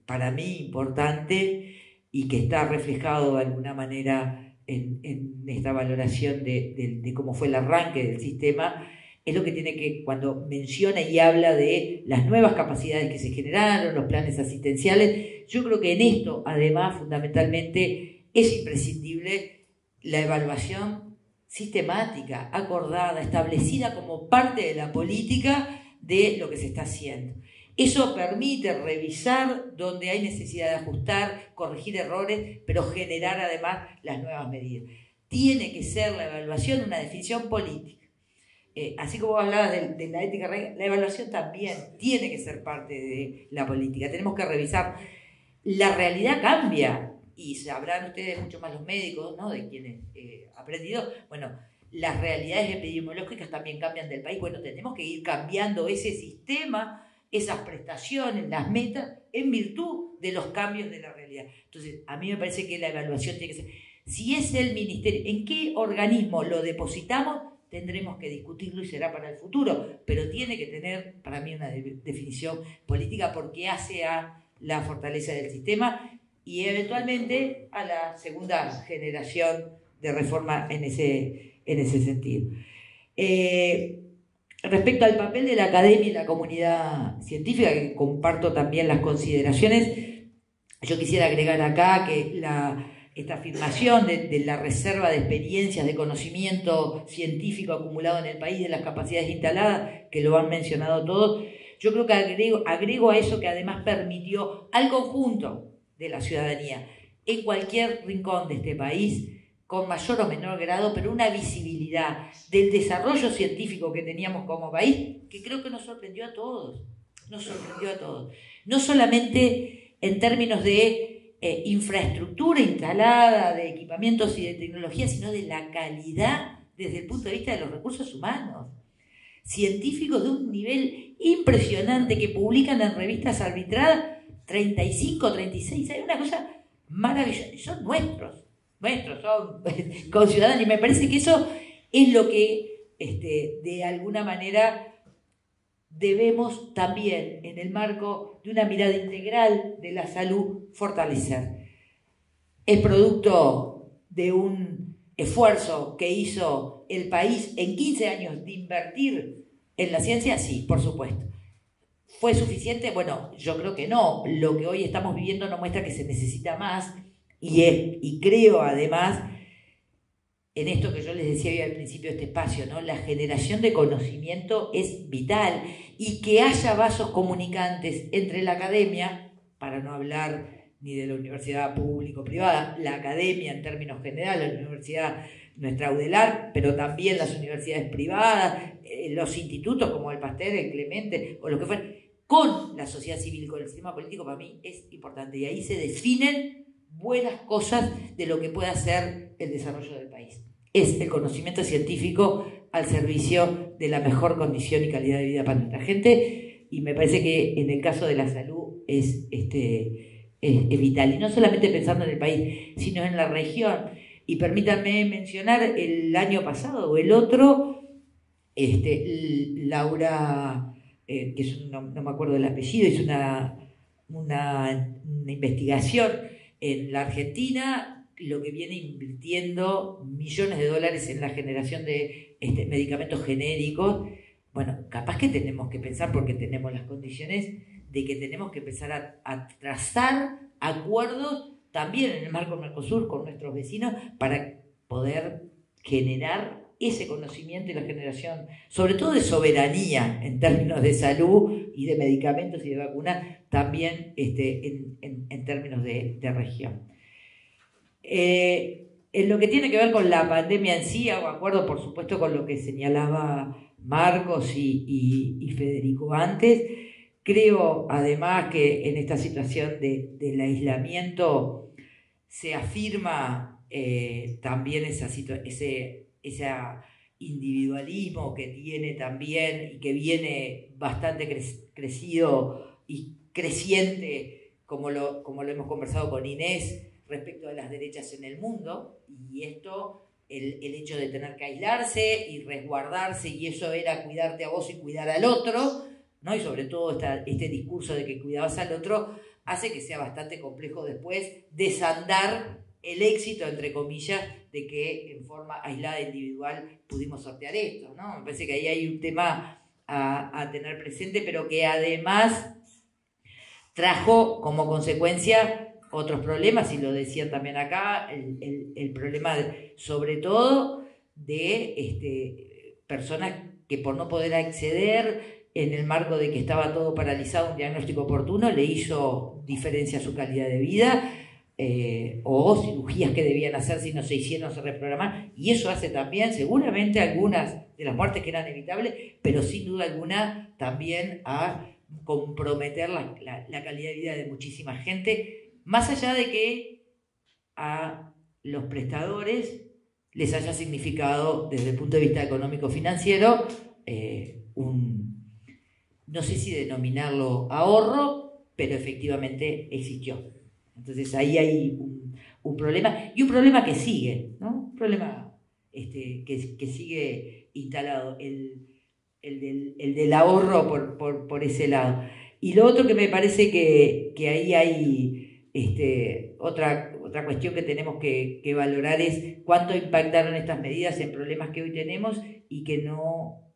para mí, importante y que está reflejado de alguna manera en esta valoración de cómo fue el arranque del sistema, es lo que tiene que, cuando menciona y habla de las nuevas capacidades que se generaron, los planes asistenciales, yo creo que en esto, además, fundamentalmente, es imprescindible la evaluación sistemática, acordada, establecida como parte de la política de lo que se está haciendo. Eso permite revisar donde hay necesidad de ajustar, corregir errores, pero generar además las nuevas medidas. Tiene que ser la evaluación una definición política. Así como hablabas de la ética, la evaluación también tiene que ser parte de la política. Tenemos que revisar. La realidad cambia, y sabrán ustedes mucho más los médicos, ¿no?, de quienes aprendido. Bueno, las realidades epidemiológicas también cambian del país. Bueno, tenemos que ir cambiando ese sistema, esas prestaciones, las metas, en virtud de los cambios de la realidad. Entonces, a mí me parece que la evaluación tiene que ser, si es el ministerio, ¿en qué organismo lo depositamos? Tendremos que discutirlo y será para el futuro, pero tiene que tener para mí una definición política, porque hace a la fortaleza del sistema y eventualmente a la segunda generación de reforma en ese sentido. Respecto al papel de la academia y la comunidad científica, que comparto también las consideraciones, yo quisiera agregar acá que esta afirmación de la reserva de experiencias, de conocimiento científico acumulado en el país, de las capacidades instaladas, que lo han mencionado todos, yo creo que agrego a eso que además permitió al conjunto de la ciudadanía, en cualquier rincón de este país, con mayor o menor grado, pero una visibilidad del desarrollo científico que teníamos como país, que creo que nos sorprendió a todos. No solamente en términos de infraestructura instalada, de equipamientos y de tecnología, sino de la calidad desde el punto de vista de los recursos humanos. Científicos de un nivel impresionante que publican en revistas arbitradas 35, 36, hay una cosa maravillosa, son nuestros, son conciudadanos, y me parece que eso es lo que de alguna manera debemos también, en el marco de una mirada integral de la salud, fortalecer. Es producto de un esfuerzo que hizo el país en 15 años de invertir en la ciencia, sí, por supuesto. ¿Fue suficiente? Bueno, yo creo que no. Lo que hoy estamos viviendo nos muestra que se necesita más, y creo además en esto que yo les decía hoy al principio de este espacio, ¿no? La generación de conocimiento es vital, y que haya vasos comunicantes entre la academia, para no hablar ni de la universidad público-privada, la academia en términos generales, la universidad nuestra UDELAR, pero también las universidades privadas, los institutos como el Pasteur, el Clemente o lo que fuera, con la sociedad civil, con el sistema político, para mí es importante, y ahí se definen buenas cosas de lo que pueda ser el desarrollo del país. Es el conocimiento científico al servicio de la mejor condición y calidad de vida para nuestra gente, y me parece que en el caso de la salud es vital, y no solamente pensando en el país, sino en la región. Y permítanme mencionar el año pasado o el otro, Laura, que es no me acuerdo del apellido, hizo una investigación en la Argentina, lo que viene invirtiendo millones de dólares en la generación de medicamentos genéricos. Bueno, capaz que tenemos que pensar, porque tenemos las condiciones, de que tenemos que empezar a trazar acuerdos también en el marco Mercosur con nuestros vecinos, para poder generar ese conocimiento y la generación, sobre todo de soberanía en términos de salud y de medicamentos y de vacunas, también en términos de región. En lo que tiene que ver con la pandemia en sí, hago acuerdo por supuesto con lo que señalaba Marcos y Federico antes. Creo además que en esta situación del aislamiento se afirma también ese individualismo que tiene también, y que viene bastante crecido y creciente, como lo hemos conversado con Inés, respecto de las derechas en el mundo, y esto, el hecho de tener que aislarse y resguardarse, y eso era cuidarte a vos y cuidar al otro, ¿no? Y sobre todo este discurso de que cuidabas al otro hace que sea bastante complejo después desandar el éxito, entre comillas, de que en forma aislada e individual pudimos sortear esto, ¿no? Me parece que ahí hay un tema a tener presente, pero que además trajo como consecuencia otros problemas, y lo decían también acá, el problema sobre todo de personas que por no poder acceder en el marco de que estaba todo paralizado, un diagnóstico oportuno le hizo diferencia a su calidad de vida, o cirugías que debían hacer si no se hicieron, se reprogramaron, y eso hace también seguramente algunas de las muertes que eran evitables, pero sin duda alguna también a comprometer la calidad de vida de muchísima gente, más allá de que a los prestadores les haya significado desde el punto de vista económico-financiero no sé si denominarlo ahorro, pero efectivamente existió. Entonces ahí hay un problema, y un problema que sigue, ¿no? Un problema que sigue instalado, el del ahorro por ese lado. Y lo otro que me parece que ahí hay otra cuestión que tenemos que valorar es cuánto impactaron estas medidas en problemas que hoy tenemos y que no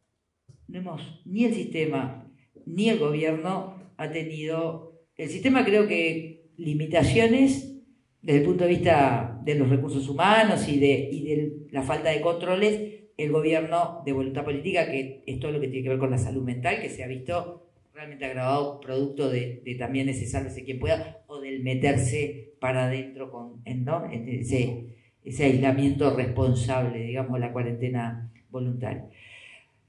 hemos, ni el sistema ni el gobierno ha tenido. El sistema creo que limitaciones desde el punto de vista de los recursos humanos y de la falta de controles. El gobierno de voluntad política, que es todo lo que tiene que ver con la salud mental, que se ha visto realmente agravado producto de también ese sálvese quien pueda, o del meterse para adentro en ese aislamiento responsable, digamos, la cuarentena voluntaria.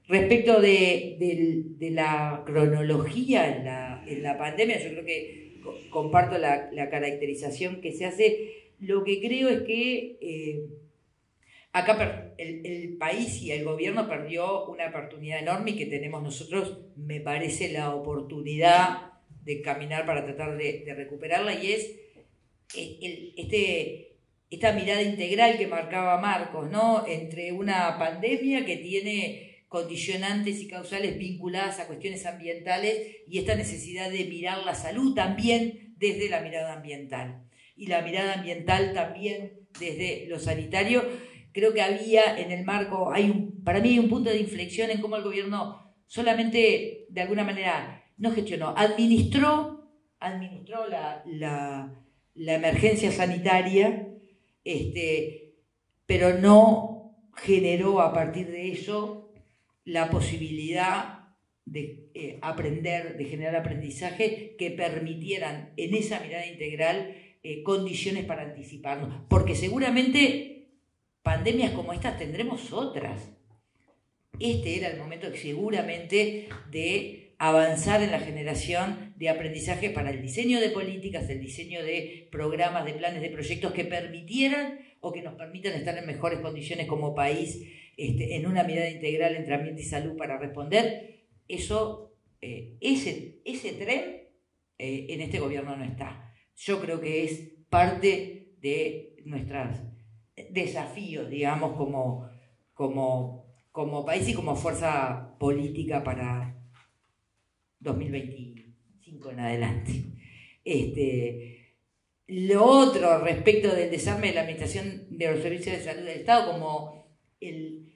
Respecto de la cronología en la pandemia, yo creo que comparto la caracterización que se hace. Lo que creo es que acá el país y el gobierno perdió una oportunidad enorme, y que tenemos nosotros, me parece, la oportunidad de caminar para tratar de recuperarla, y es esta mirada integral que marcaba Marcos, ¿no? Entre una pandemia que tiene condicionantes y causales vinculadas a cuestiones ambientales, y esta necesidad de mirar la salud también desde la mirada ambiental, y la mirada ambiental también desde lo sanitario. Creo que había en el marco, para mí hay un punto de inflexión en cómo el gobierno solamente, de alguna manera, no gestionó, administró la emergencia sanitaria, pero no generó a partir de eso la posibilidad de aprender, de generar aprendizaje que permitieran en esa mirada integral condiciones para anticiparnos, porque seguramente pandemias como estas tendremos otras. Este era el momento seguramente de avanzar en la generación de aprendizaje para el diseño de políticas, el diseño de programas, de planes, de proyectos que permitieran o que nos permitan estar en mejores condiciones como país, en una mirada integral entre ambiente y salud para responder. Eso, ese tren en este gobierno no está. Yo creo que es parte de nuestros desafíos, digamos, como país y como fuerza política para 2025 en adelante. Lo otro respecto del desarme de la administración de los servicios de salud del Estado como el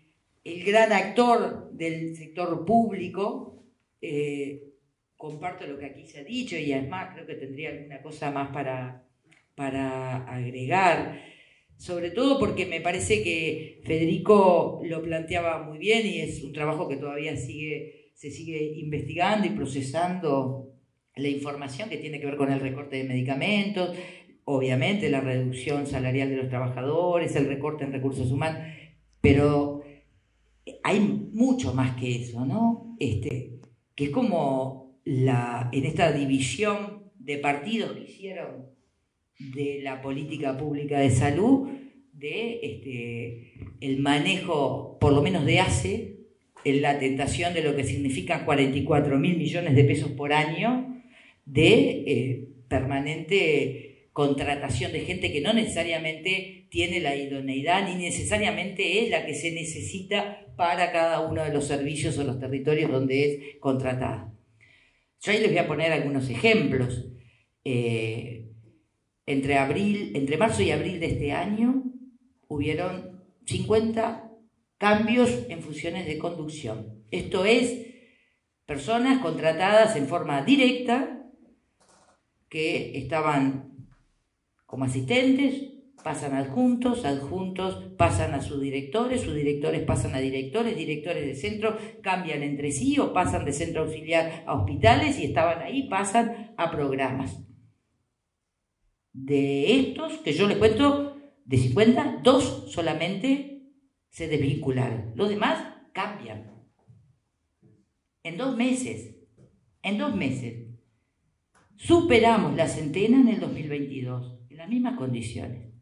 gran actor del sector público, comparto lo que aquí se ha dicho, y además creo que tendría alguna cosa más para agregar, sobre todo porque me parece que Federico lo planteaba muy bien, y es un trabajo que todavía se sigue investigando y procesando la información que tiene que ver con el recorte de medicamentos, obviamente la reducción salarial de los trabajadores, el recorte en recursos humanos, pero hay mucho más que eso, ¿no? Que es como en esta división de partidos que hicieron de la política pública de salud, el manejo, por lo menos de ACE, en la tentación de lo que significan 44.000 millones de pesos por año de permanente contratación de gente que no necesariamente tiene la idoneidad ni necesariamente es la que se necesita para cada uno de los servicios o los territorios donde es contratada. Yo ahí les voy a poner algunos ejemplos. entre marzo y abril de este año, hubieron 50 cambios en funciones de conducción. Esto es, personas contratadas en forma directa que estaban como asistentes, pasan a adjuntos, adjuntos pasan a subdirectores, subdirectores pasan a directores, directores de centro cambian entre sí o pasan de centro auxiliar a hospitales y estaban ahí, pasan a programas. De estos, que yo les cuento, de 50, 2 solamente se desvincularon. Los demás cambian. En 2 meses. Superamos la centena en el 2022, en las mismas condiciones.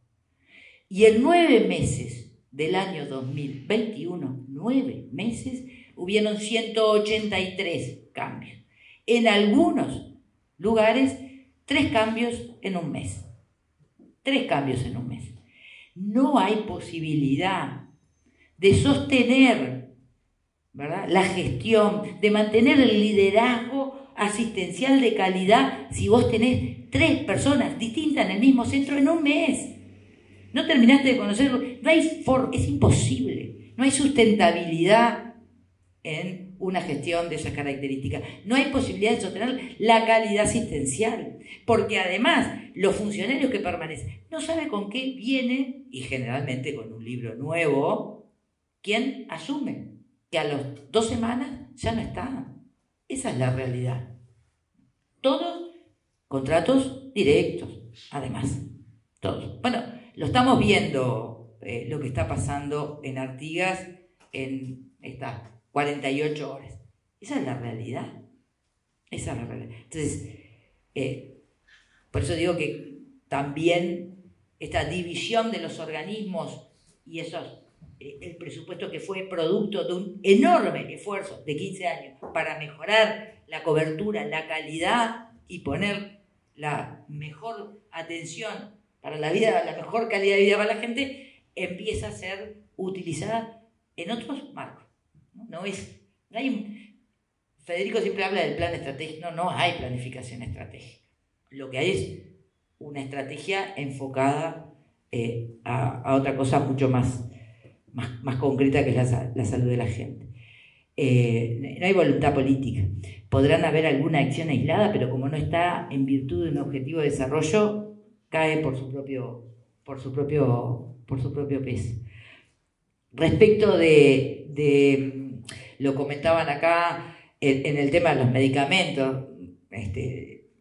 Y en 9 meses del año 2021, 9 meses, hubieron 183 cambios. En algunos lugares, 3 cambios en un mes. 3 cambios en un mes. No hay posibilidad de sostener, ¿verdad?, la gestión, de mantener el liderazgo asistencial de calidad si vos tenés 3 personas distintas en el mismo centro en un mes. No terminaste de conocerlo, es imposible, no hay sustentabilidad en una gestión de esas características, no hay posibilidad de sostener la calidad asistencial, porque además los funcionarios que permanecen no saben con qué viene, y generalmente con un libro nuevo, ¿quién asume? Que a las 2 semanas ya no está. Esa es la realidad. Todos contratos directos, además, todos. Bueno, lo estamos viendo, lo que está pasando en Artigas en estas 48 horas. Esa es la realidad. Esa es la realidad. Entonces, por eso digo que también esta división de los organismos y el presupuesto que fue producto de un enorme esfuerzo de 15 años para mejorar la cobertura, la calidad y poner la mejor atención para la vida, la mejor calidad de vida para la gente, empieza a ser utilizada en otros marcos. Federico siempre habla del plan estratégico, no hay planificación estratégica. Lo que hay es una estrategia enfocada a otra cosa mucho más concreta, que es la salud de la gente. No hay voluntad política. Podrán haber alguna acción aislada, pero como no está en virtud de un objetivo de desarrollo, cae por su propio peso. Respecto de lo comentaban acá en el tema de los medicamentos,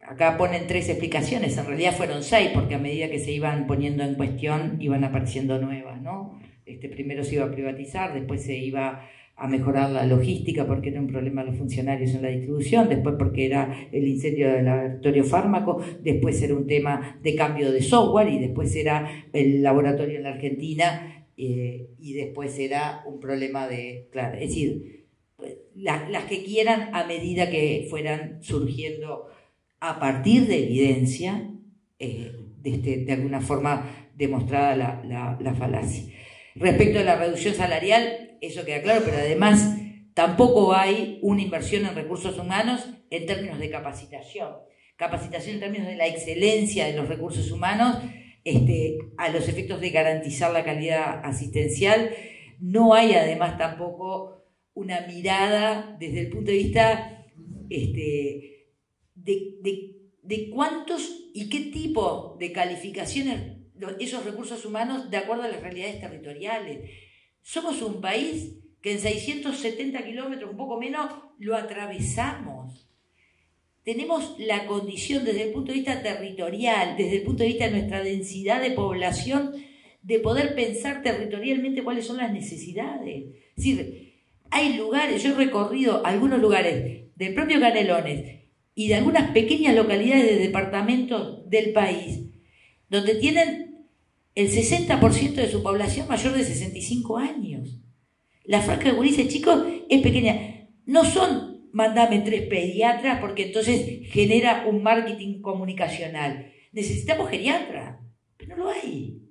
acá ponen 3 explicaciones, en realidad fueron 6, porque a medida que se iban poniendo en cuestión iban apareciendo nuevas, ¿no? Primero se iba a privatizar, después se iba a mejorar la logística porque era un problema de los funcionarios en la distribución, después porque era el incendio del laboratorio fármaco, después era un tema de cambio de software y después era el laboratorio en la Argentina y después era un problema claro, es decir, las que quieran a medida que fueran surgiendo a partir de evidencia, de alguna forma demostrada la falacia. Respecto a la reducción salarial, eso queda claro, pero además tampoco hay una inversión en recursos humanos en términos de capacitación. Capacitación en términos de la excelencia de los recursos humanos, a los efectos de garantizar la calidad asistencial. No hay además tampoco una mirada desde el punto de vista de cuántos y qué tipo de calificaciones esos recursos humanos de acuerdo a las realidades territoriales. Somos un país que en 670 kilómetros, un poco menos, lo atravesamos. Tenemos la condición desde el punto de vista territorial, desde el punto de vista de nuestra densidad de población, de poder pensar territorialmente cuáles son las necesidades. Es decir, hay lugares, yo he recorrido algunos lugares del propio Canelones y de algunas pequeñas localidades de departamentos del país, donde tienen el 60% de su población mayor de 65 años. La franja de gurises chicos es pequeña. No son, mandame 3 pediatras, porque entonces genera un marketing comunicacional. Necesitamos geriatras, pero no lo hay.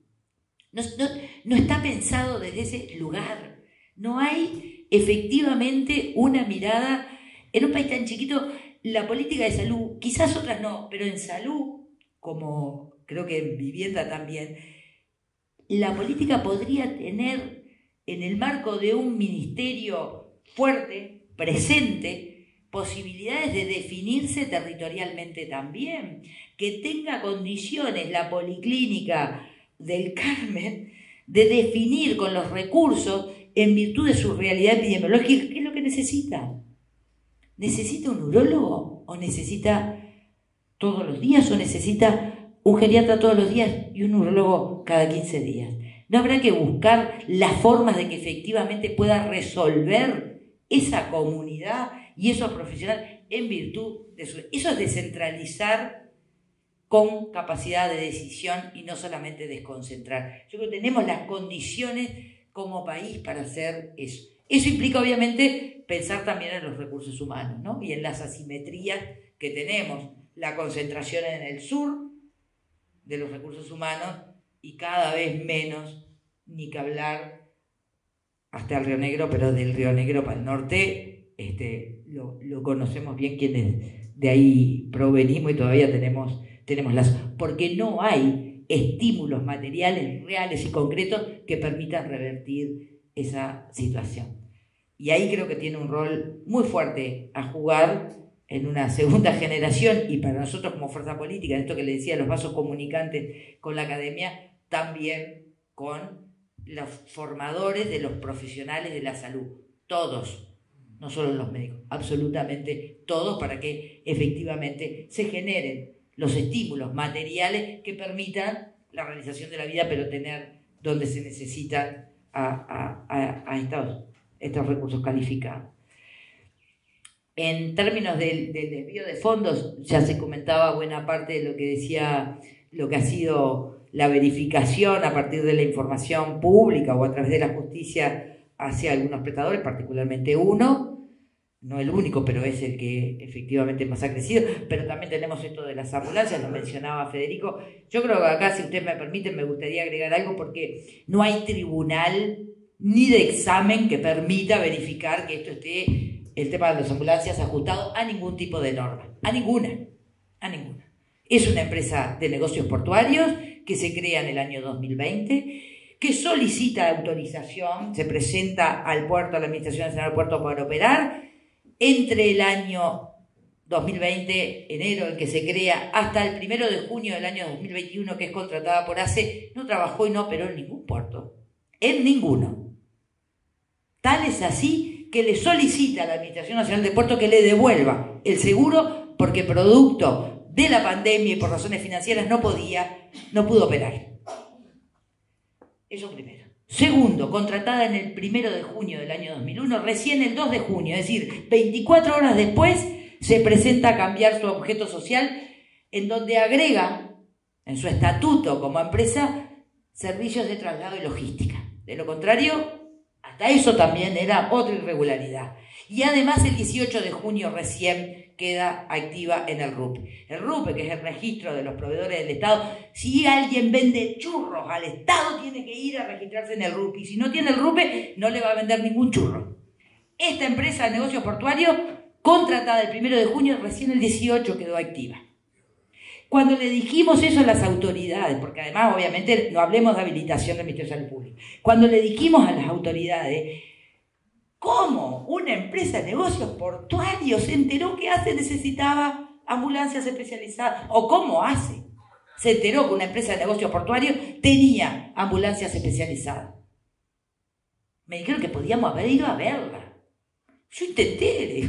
No está pensado desde ese lugar. No hay efectivamente una mirada. En un país tan chiquito, la política de salud, quizás otras no, pero en salud como creo que en vivienda también, la política podría tener, en el marco de un ministerio fuerte, presente, posibilidades de definirse territorialmente también, que tenga condiciones la Policlínica del Carmen de definir con los recursos en virtud de su realidad epidemiológica qué es lo que necesita. ¿Necesita un urólogo o necesita todos los días o necesita un geriatra todos los días y un urólogo cada 15 días? ¿No habrá que buscar las formas de que efectivamente pueda resolver esa comunidad y esos profesionales en virtud de su... Eso es descentralizar con capacidad de decisión y no solamente desconcentrar. Yo creo que tenemos las condiciones como país para hacer eso. Eso implica obviamente pensar también en los recursos humanos, ¿no? Y en las asimetrías que tenemos. La concentración en el sur de los recursos humanos y cada vez menos, ni que hablar hasta el Río Negro, pero del Río Negro para el norte, lo conocemos bien quienes de ahí provenimos y todavía tenemos las... Porque no hay estímulos materiales, reales y concretos que permitan revertir esa situación. Y ahí creo que tiene un rol muy fuerte a jugar en una segunda generación y para nosotros como fuerza política, en esto que le decía, los vasos comunicantes con la academia, también con los formadores de los profesionales de la salud, todos, no solo los médicos, absolutamente todos, para que efectivamente se generen los estímulos materiales que permitan la realización de la vida, pero tener donde se necesitan a estos recursos calificados. En términos del desvío de fondos, ya se comentaba buena parte de lo que decía, lo que ha sido la verificación a partir de la información pública o a través de la justicia hacia algunos prestadores, particularmente uno, no el único, pero es el que efectivamente más ha crecido, pero también tenemos esto de las ambulancias, lo mencionaba Federico. Yo creo que acá, si usted me permite, me gustaría agregar algo, porque no hay tribunal ni de examen que permita verificar que esto esté, el tema de las ambulancias, ajustado a ningún tipo de norma, a ninguna. Es una empresa de negocios portuarios que se crea en el año 2020, que solicita autorización, se presenta al puerto, a la Administración Nacional del Puerto para operar. Entre el año 2020, enero, en que se crea, hasta el 1 de junio del año 2021, que es contratada por ACE, no trabajó y no operó en ningún puerto, en ninguno. Tal es así que le solicita a la Administración Nacional de Puerto que le devuelva el seguro porque producto de la pandemia y por razones financieras no pudo operar. Eso primero. Segundo, contratada en el 1 de junio del año 2001, recién el 2 de junio, es decir, 24 horas después, se presenta a cambiar su objeto social, en donde agrega en su estatuto como empresa servicios de traslado y logística. De lo contrario, hasta eso también era otra irregularidad. Y además el 18 de junio recién queda activa en el RUPE. El RUPE, que es el registro de los proveedores del Estado, si alguien vende churros al Estado, tiene que ir a registrarse en el RUPE. Y si no tiene el RUPE, no le va a vender ningún churro. Esta empresa de negocios portuarios, contratada el 1 de junio, recién el 18 quedó activa. Cuando le dijimos eso a las autoridades, porque además obviamente no hablemos de habilitación del Ministerio de Salud Pública, cuando le dijimos a las autoridades cómo una empresa de negocios portuarios se enteró que ACE necesitaba ambulancias especializadas, o cómo ACE se enteró que una empresa de negocios portuarios tenía ambulancias especializadas. Me dijeron que podíamos haber ido a verla. Yo intenté,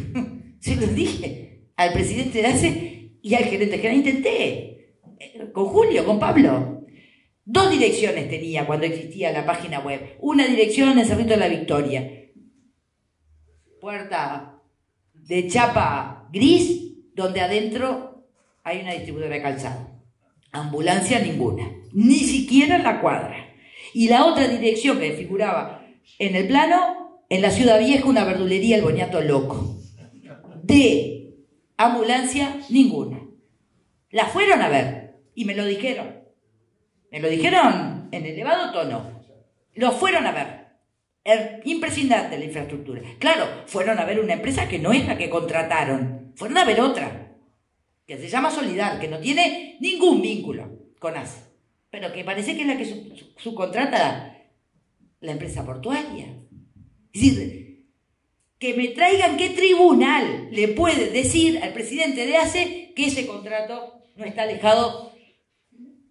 se los dije al presidente de ACE y al gerente general, intenté, con Julio, con Pablo. 2 direcciones tenía cuando existía la página web. Una dirección en Cerrito de la Victoria, puerta de chapa gris, donde adentro hay una distribuidora de calzado. Ambulancia ninguna, ni siquiera en la cuadra. Y la otra dirección que figuraba en el plano, en la Ciudad Vieja, una verdulería, el Boñato Loco. De ambulancia ninguna. La fueron a ver y me lo dijeron. Me lo dijeron en elevado tono. Lo fueron a ver. Impresionante la infraestructura. Claro, fueron a ver una empresa que no es la que contrataron. Fueron a ver otra, que se llama Solidar, que no tiene ningún vínculo con ACE, pero que parece que es la que subcontrata la empresa portuaria. Es decir, que me traigan qué tribunal le puede decir al presidente de ACE que ese contrato no está alejado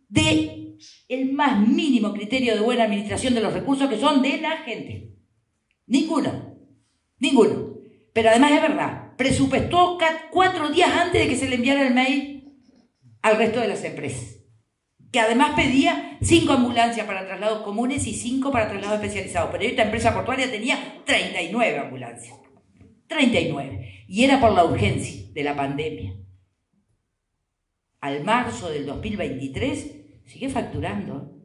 de el más mínimo criterio de buena administración de los recursos que son de la gente. Ninguno. Pero además es verdad, presupuestó 4 días antes de que se le enviara el mail al resto de las empresas, que además pedía 5 ambulancias para traslados comunes y 5 para traslados especializados, pero esta empresa portuaria tenía 39 ambulancias. 39. Y era por la urgencia de la pandemia. Al marzo del 2023 sigue facturando.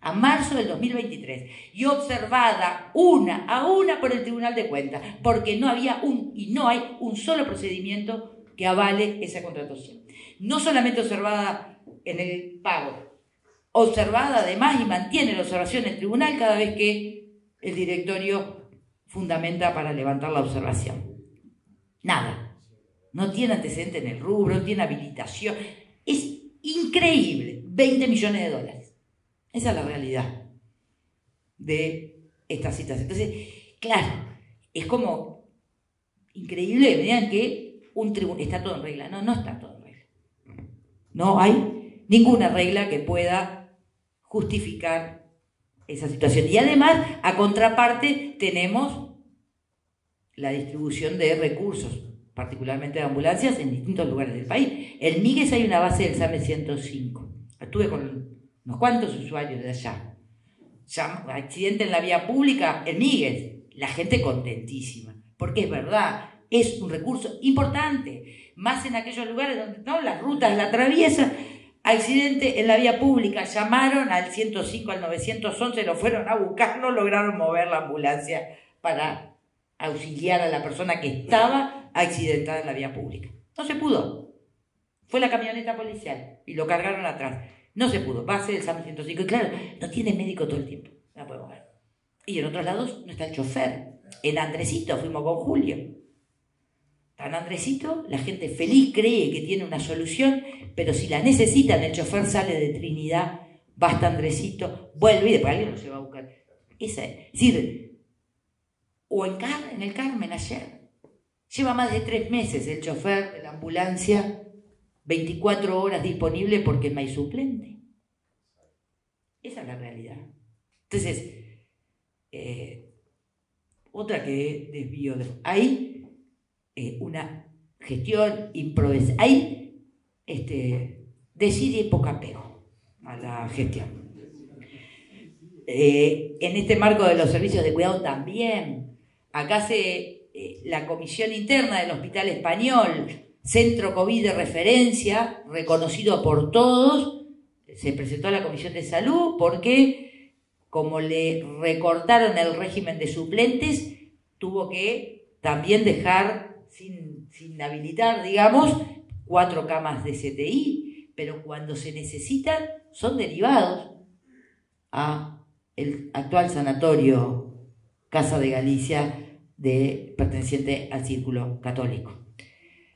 A marzo del 2023. Y observada una a una por el Tribunal de Cuentas. Porque no había no hay un solo procedimiento que avale esa contratación. No solamente observada en el pago. Observada además y mantiene la observación en el tribunal cada vez que el directorio fundamenta para levantar la observación. Nada. No tiene antecedente en el rubro, no tiene habilitación. Es increíble. 20 millones de dólares. Esa es la realidad de esta situación. Entonces, claro, es como increíble que me digan que un tribunal está todo en regla. No, no está todo en regla. No hay ninguna regla que pueda justificar esa situación. Y además, a contraparte, tenemos la distribución de recursos, particularmente de ambulancias, en distintos lugares del país. En Míguez hay una base del SAME 105. Estuve con unos cuantos usuarios de allá. Accidente en la vía pública, en Míguez, la gente contentísima. Porque es verdad, es un recurso importante. Más en aquellos lugares donde no las rutas la atraviesan. Accidente en la vía pública, llamaron al 105, al 911, lo fueron a buscar, no lograron mover la ambulancia para auxiliar a la persona que estaba accidentada en la vía pública. No se pudo. Fue la camioneta policial y lo cargaron atrás. No se pudo. Base del SAME 105. Y claro, no tiene médico todo el tiempo. No la podemos ver. Y en otros lados no está el chofer. En Andresito fuimos con Julio. Está en Andresito, la gente feliz cree que tiene una solución, pero si la necesitan, el chofer sale de Trinidad, va hasta Andresito, vuelve y después alguien lo lleva a buscar. Es decir, o en el Carmen ayer. Lleva más de 3 meses el chofer de la ambulancia, 24 horas disponible porque no hay suplente. Esa es la realidad. Entonces, otra que desvío. Hay una gestión improvisada. Hay desidia y poco apego a la gestión. En este marco de los servicios de cuidado también. Acá la comisión interna del Hospital Español, centro COVID de referencia, reconocido por todos, se presentó a la Comisión de Salud porque, como le recortaron el régimen de suplentes, tuvo que también dejar sin habilitar, digamos, 4 camas de CTI, pero cuando se necesitan son derivados a el actual sanatorio Casa de Galicia perteneciente al Círculo Católico.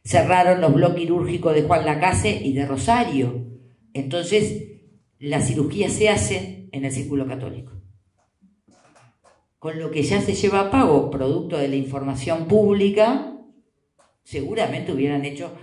Cerraron los bloques quirúrgicos de Juan Lacase y de Rosario. Entonces, las cirugías se hacen en el Círculo Católico. Con lo que ya se lleva a pago, producto de la información pública, seguramente hubieran hecho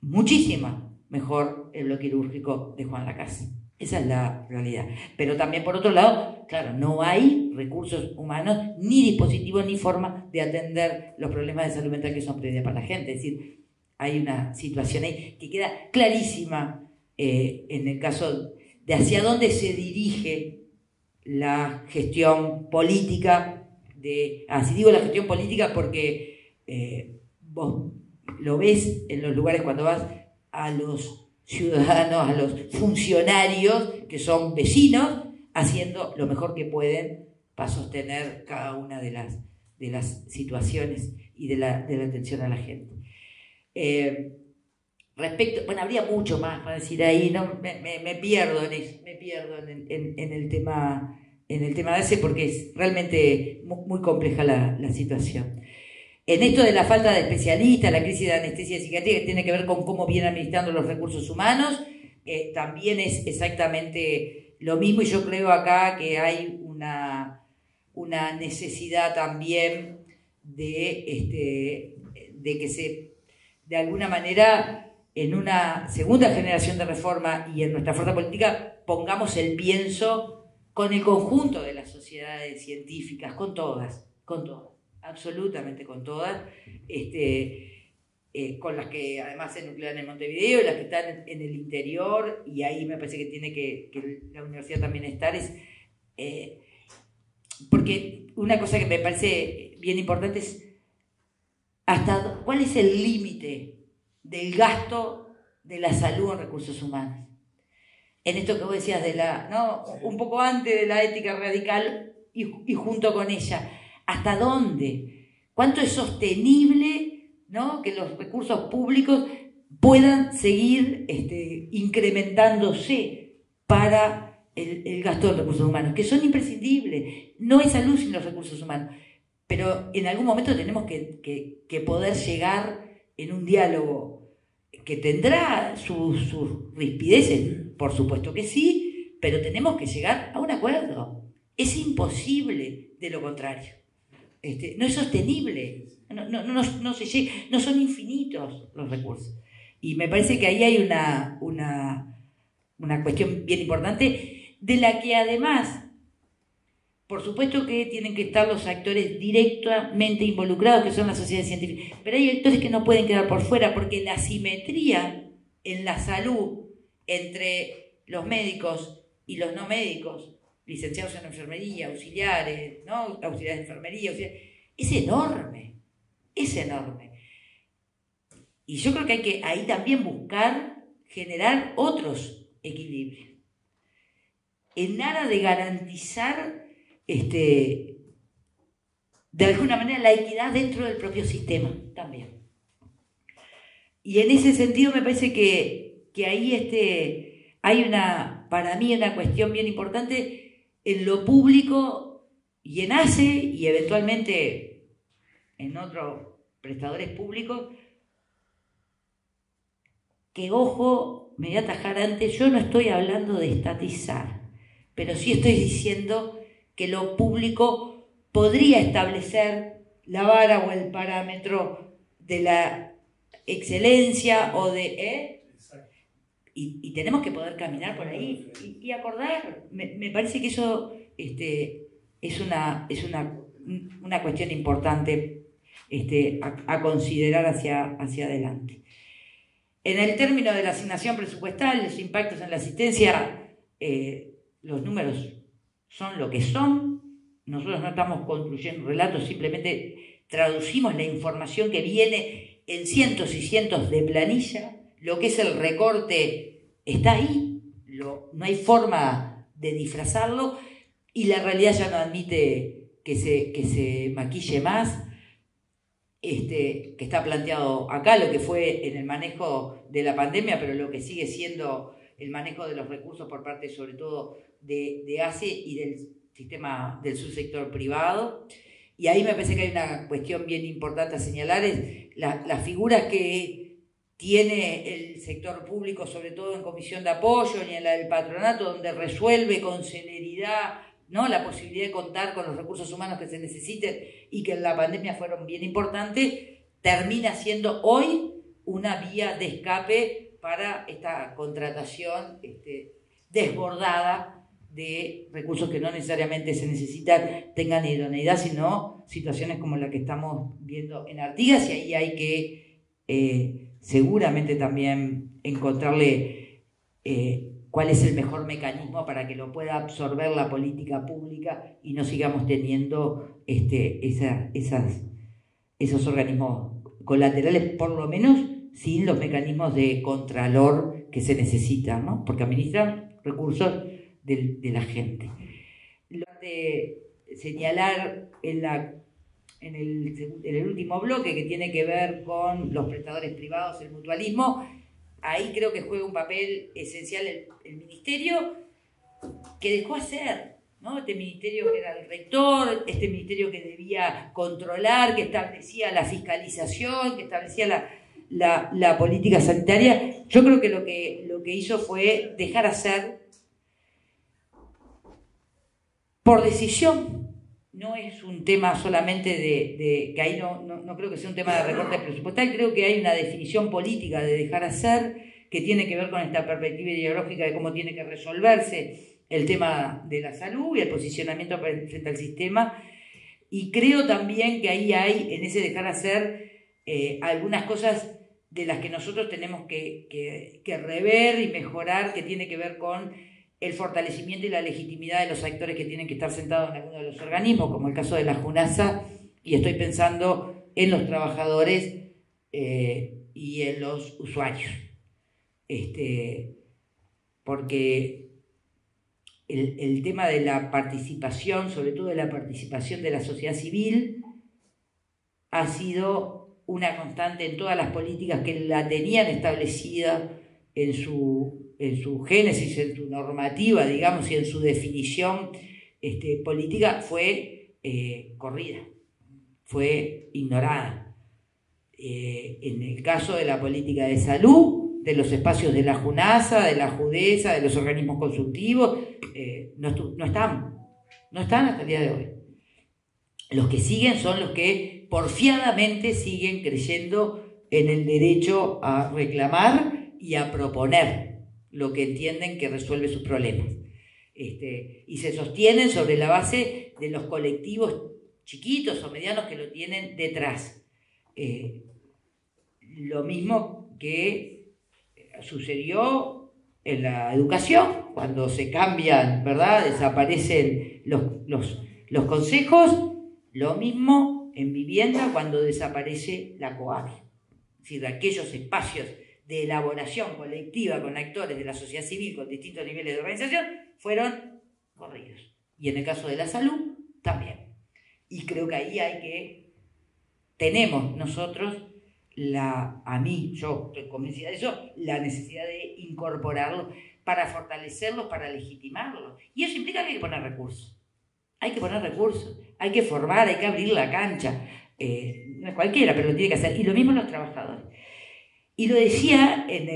muchísimo mejor el bloque quirúrgico de Juan Lacase. Esa es la realidad. Pero también, por otro lado, claro, no hay recursos humanos, ni dispositivos, ni forma de atender los problemas de salud mental que son prioridad para la gente. Es decir, hay una situación ahí que queda clarísima en el caso de hacia dónde se dirige la gestión política. Así digo la gestión política porque vos lo ves en los lugares cuando vas a los ciudadanos, a los funcionarios que son vecinos, haciendo lo mejor que pueden para sostener cada una de las situaciones y de la atención a la gente. Habría mucho más para decir ahí, ¿no? Me pierdo en el tema de ese porque es realmente muy compleja la situación. En esto de la falta de especialistas, la crisis de anestesia psiquiátrica que tiene que ver con cómo vienen administrando los recursos humanos, también es exactamente lo mismo, y yo creo acá que hay una necesidad también de que se, de alguna manera, en una segunda generación de reforma y en nuestra fuerza política, pongamos el pienso con el conjunto de las sociedades científicas, con todas, absolutamente con todas, con las que además se nuclean en Montevideo y las que están en el interior, y ahí me parece que tiene que la universidad también estar, porque una cosa que me parece bien importante es cuál es el límite del gasto de la salud en recursos humanos. En esto que vos decías un poco antes de la ética radical y junto con ella, ¿hasta dónde? ¿Cuánto es sostenible, ¿no?, que los recursos públicos puedan seguir incrementándose para el gasto de recursos humanos, que son imprescindibles? No hay salud sin los recursos humanos, pero en algún momento tenemos que poder llegar en un diálogo que tendrá sus rispideces, por supuesto que sí, pero tenemos que llegar a un acuerdo. Es imposible de lo contrario. No es sostenible, no son infinitos los recursos. Y me parece que ahí hay una cuestión bien importante, de la que además, por supuesto que tienen que estar los actores directamente involucrados, que son las sociedades científicas, pero hay actores que no pueden quedar por fuera, porque la asimetría en la salud entre los médicos y los no médicos, licenciados en enfermería, auxiliares, ¿no?, auxiliares de enfermería, es enorme. Y yo creo que hay que ahí también buscar generar otros equilibrios, en aras de garantizar de alguna manera la equidad dentro del propio sistema también. Y en ese sentido me parece que ahí hay para mí una cuestión bien importante en lo público y en ACE y eventualmente en otros prestadores públicos, que, ojo, me voy a atajar antes, yo no estoy hablando de estatizar, pero sí estoy diciendo que lo público podría establecer la vara o el parámetro de la excelencia o y tenemos que poder caminar por ahí y acordar. Me parece que eso es una cuestión importante a considerar hacia adelante. En el término de la asignación presupuestal, los impactos en la asistencia, los números son lo que son. Nosotros no estamos construyendo relatos, simplemente traducimos la información que viene en cientos y cientos de planilla. Lo que es el recorte está ahí, no hay forma de disfrazarlo, y la realidad ya no admite que se maquille más. Que está planteado acá, lo que fue en el manejo de la pandemia, pero lo que sigue siendo el manejo de los recursos por parte sobre todo de ACE y del sistema del subsector privado. Y ahí me parece que hay una cuestión bien importante a señalar, es las figuras que tiene el sector público, sobre todo en comisión de apoyo y en la del patronato, donde resuelve con celeridad, ¿no?, la posibilidad de contar con los recursos humanos que se necesiten y que en la pandemia fueron bien importantes, termina siendo hoy una vía de escape para esta contratación desbordada de recursos que no necesariamente se necesitan, tengan idoneidad, sino situaciones como la que estamos viendo en Artigas, y ahí hay que seguramente también encontrarle cuál es el mejor mecanismo para que lo pueda absorber la política pública y no sigamos teniendo esos organismos colaterales, por lo menos sin los mecanismos de contralor que se necesitan, ¿no?, porque administran recursos de la gente. Lo de señalar en el último bloque, que tiene que ver con los prestadores privados, el mutualismo, ahí creo que juega un papel esencial el ministerio, que dejó hacer ¿no? Este ministerio que era el rector, este ministerio que debía controlar, que establecía la fiscalización, que establecía la política sanitaria. Yo creo que lo que hizo fue dejar hacer por decisión. No es un tema solamente de que ahí no creo que sea un tema de recorte presupuestal, creo que hay una definición política de dejar hacer que tiene que ver con esta perspectiva ideológica de cómo tiene que resolverse el tema de la salud y el posicionamiento frente al sistema. Y creo también que ahí hay, en ese dejar hacer, algunas cosas de las que nosotros tenemos que rever y mejorar, que tiene que ver con el fortalecimiento y la legitimidad de los actores que tienen que estar sentados en alguno de los organismos, como el caso de la JUNASA, y estoy pensando en los trabajadores y en los usuarios. Porque el tema de la participación, sobre todo de la participación de la sociedad civil, ha sido una constante en todas las políticas que la tenían establecida en su génesis, en su normativa, digamos, y en su definición política, fue corrida, fue ignorada. En el caso de la política de salud, de los espacios de la JUNASA, de la JUDESA, de los organismos consultivos, no están hasta el día de hoy. Los que siguen son los que porfiadamente siguen creyendo en el derecho a reclamar y a proponer lo que entienden que resuelve sus problemas. Y se sostienen sobre la base de los colectivos chiquitos o medianos que lo tienen detrás. Lo mismo que sucedió en la educación, cuando se cambian, ¿verdad? Desaparecen los consejos, lo mismo en vivienda cuando desaparece la COAVI. Es decir, de aquellos espacios de elaboración colectiva con actores de la sociedad civil con distintos niveles de organización, fueron corridos. Y en el caso de la salud, también. Y creo que ahí tenemos nosotros, yo estoy convencida de eso, la necesidad de incorporarlos para fortalecerlos, para legitimarlos. Y eso implica que hay que poner recursos. Hay que formar, hay que abrir la cancha. No es cualquiera, pero lo tiene que hacer. Y lo mismo los trabajadores. Y lo decía en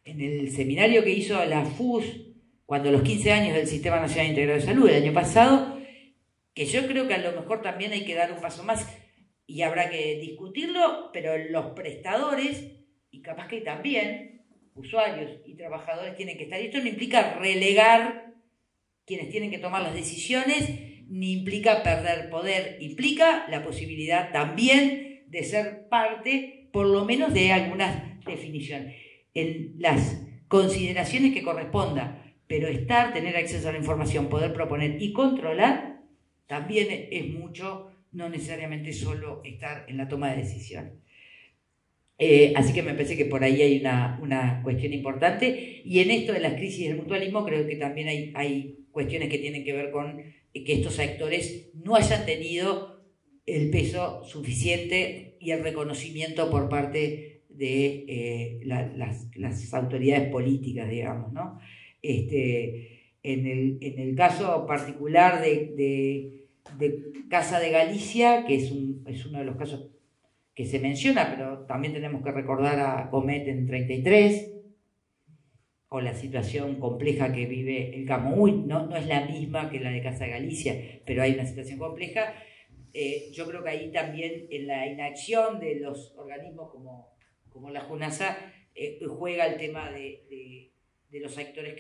el seminario que hizo la FUS cuando los 15 años del Sistema Nacional Integrado de Salud el año pasado, que yo creo que a lo mejor también hay que dar un paso más y habrá que discutirlo, pero los prestadores, y capaz que también usuarios y trabajadores tienen que estar. Y esto no implica relegar quienes tienen que tomar las decisiones, ni implica perder poder, implica la posibilidad también de ser parte, por lo menos, de algunas definiciones. En las consideraciones que corresponda, pero tener acceso a la información, poder proponer y controlar, también es mucho, no necesariamente solo estar en la toma de decisiones. Así que me parece que por ahí hay una cuestión importante. Y en esto de las crisis del mutualismo creo que también hay cuestiones que tienen que ver con que estos actores no hayan tenido el peso suficiente y el reconocimiento por parte de las autoridades políticas, digamos, ¿no? En el caso particular de Casa de Galicia, que es uno de los casos que se menciona, pero también tenemos que recordar a Comet en 33, o la situación compleja que vive el Camoúl, no es la misma que la de Casa de Galicia, pero hay una situación compleja. Yo creo que ahí también en la inacción de los organismos como la JUNASA juega el tema de los actores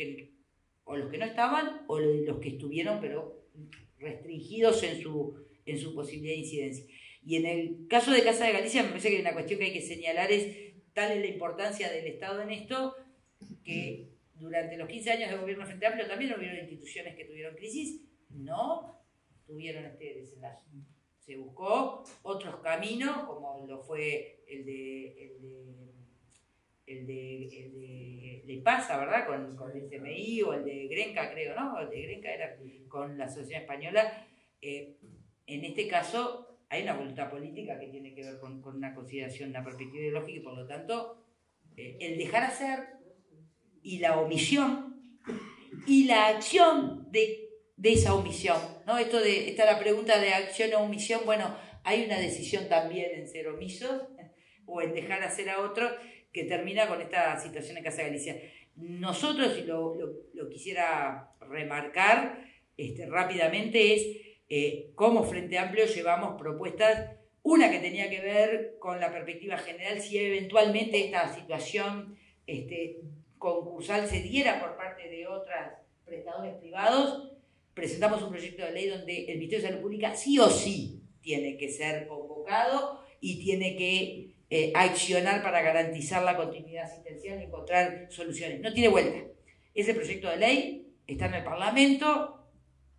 o los que no estaban o los que estuvieron pero restringidos en su posibilidad de incidencia. Y en el caso de Casa de Galicia me parece que una cuestión que hay que señalar es tal es la importancia del Estado en esto, que durante los 15 años de gobierno Frente Amplio también hubieron instituciones que tuvieron crisis, no tuvieron este desenlace. Se buscó otros caminos, como lo fue el de Pasa, ¿verdad? Con el CMI, o el de Grenca, creo, ¿no? El de Grenca era con la Asociación Española. En este caso hay una voluntad política que tiene que ver con una consideración, una perspectiva ideológica, y por lo tanto el dejar hacer y la omisión y la acción de esa omisión, ¿no? Esta la pregunta de acción o omisión. Bueno, hay una decisión también en ser omisos o en dejar hacer a otros que termina con esta situación en Casa Galicia. Nosotros, y lo quisiera remarcar rápidamente, es cómo Frente Amplio llevamos propuestas, una que tenía que ver con la perspectiva general, si eventualmente esta situación concursal se diera por parte de otros prestadores privados. Presentamos un proyecto de ley donde el Ministerio de Salud Pública sí o sí tiene que ser convocado y tiene que accionar para garantizar la continuidad asistencial y encontrar soluciones. No tiene vuelta. Ese proyecto de ley está en el Parlamento,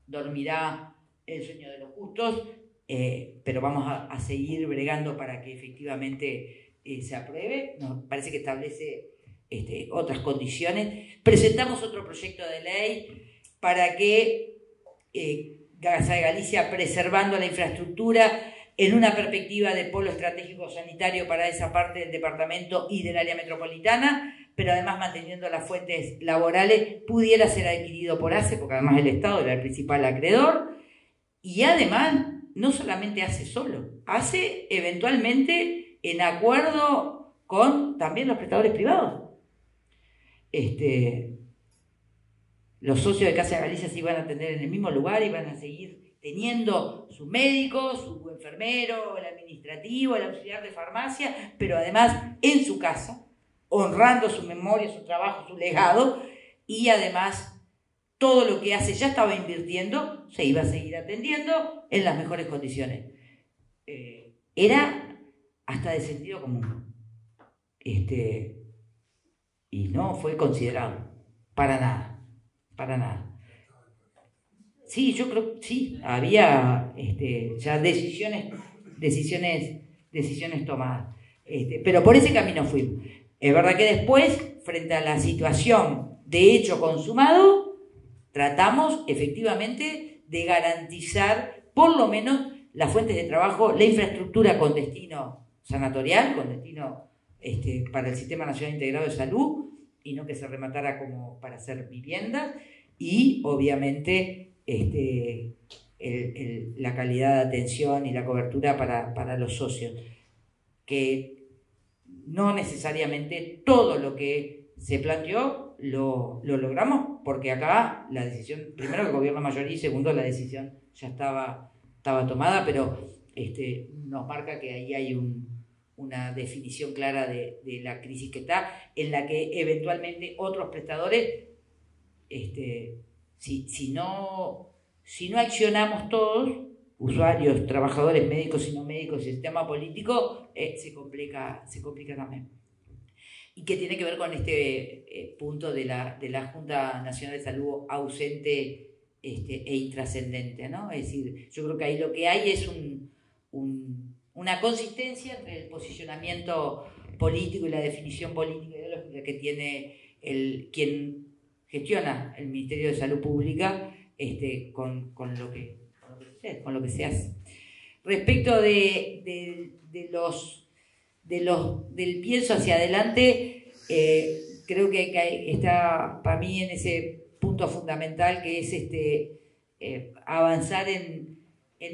dormirá el sueño de los justos, pero vamos a seguir bregando para que efectivamente se apruebe. Nos parece que establece otras condiciones. Presentamos otro proyecto de ley para que Casa de Galicia, preservando la infraestructura en una perspectiva de polo estratégico sanitario para esa parte del departamento y del área metropolitana, pero además manteniendo las fuentes laborales, pudiera ser adquirido por ACE, porque además el Estado era el principal acreedor, y además no solamente ACE solo, ACE eventualmente en acuerdo con también los prestadores privados. Los socios de Casa de Galicia se iban a atender en el mismo lugar, iban a seguir teniendo su médico, su enfermero, el administrativo, el auxiliar de farmacia, pero además en su casa, honrando su memoria, su trabajo, su legado, y además todo lo que ACE ya estaba invirtiendo se iba a seguir atendiendo en las mejores condiciones. Era hasta de sentido común. Y no fue considerado, para nada. Sí, yo creo que sí, había ya decisiones tomadas, pero por ese camino fuimos. Es verdad que después, frente a la situación de hecho consumado, tratamos efectivamente de garantizar por lo menos las fuentes de trabajo, la infraestructura con destino sanatorial, con destino para el Sistema Nacional Integrado de Salud, y no que se rematara como para hacer viviendas, y obviamente la calidad de atención y la cobertura para los socios, que no necesariamente todo lo que se planteó lo logramos, porque acá la decisión, primero que el gobierno mayoría y segundo la decisión ya estaba tomada, pero nos marca que ahí hay una definición clara de la crisis que está, en la que eventualmente otros prestadores, si no accionamos todos, usuarios, trabajadores, médicos y no médicos, y el sistema político, se complica también. Y que tiene que ver con punto de la Junta Nacional de Salud ausente e intrascendente, ¿no? Es decir, yo creo que ahí lo que hay es una consistencia entre el posicionamiento político y la definición política ideológica que tiene quien gestiona el Ministerio de Salud Pública con lo que se hace. Respecto del pienso hacia adelante, creo que está para mí en ese punto fundamental que es avanzar en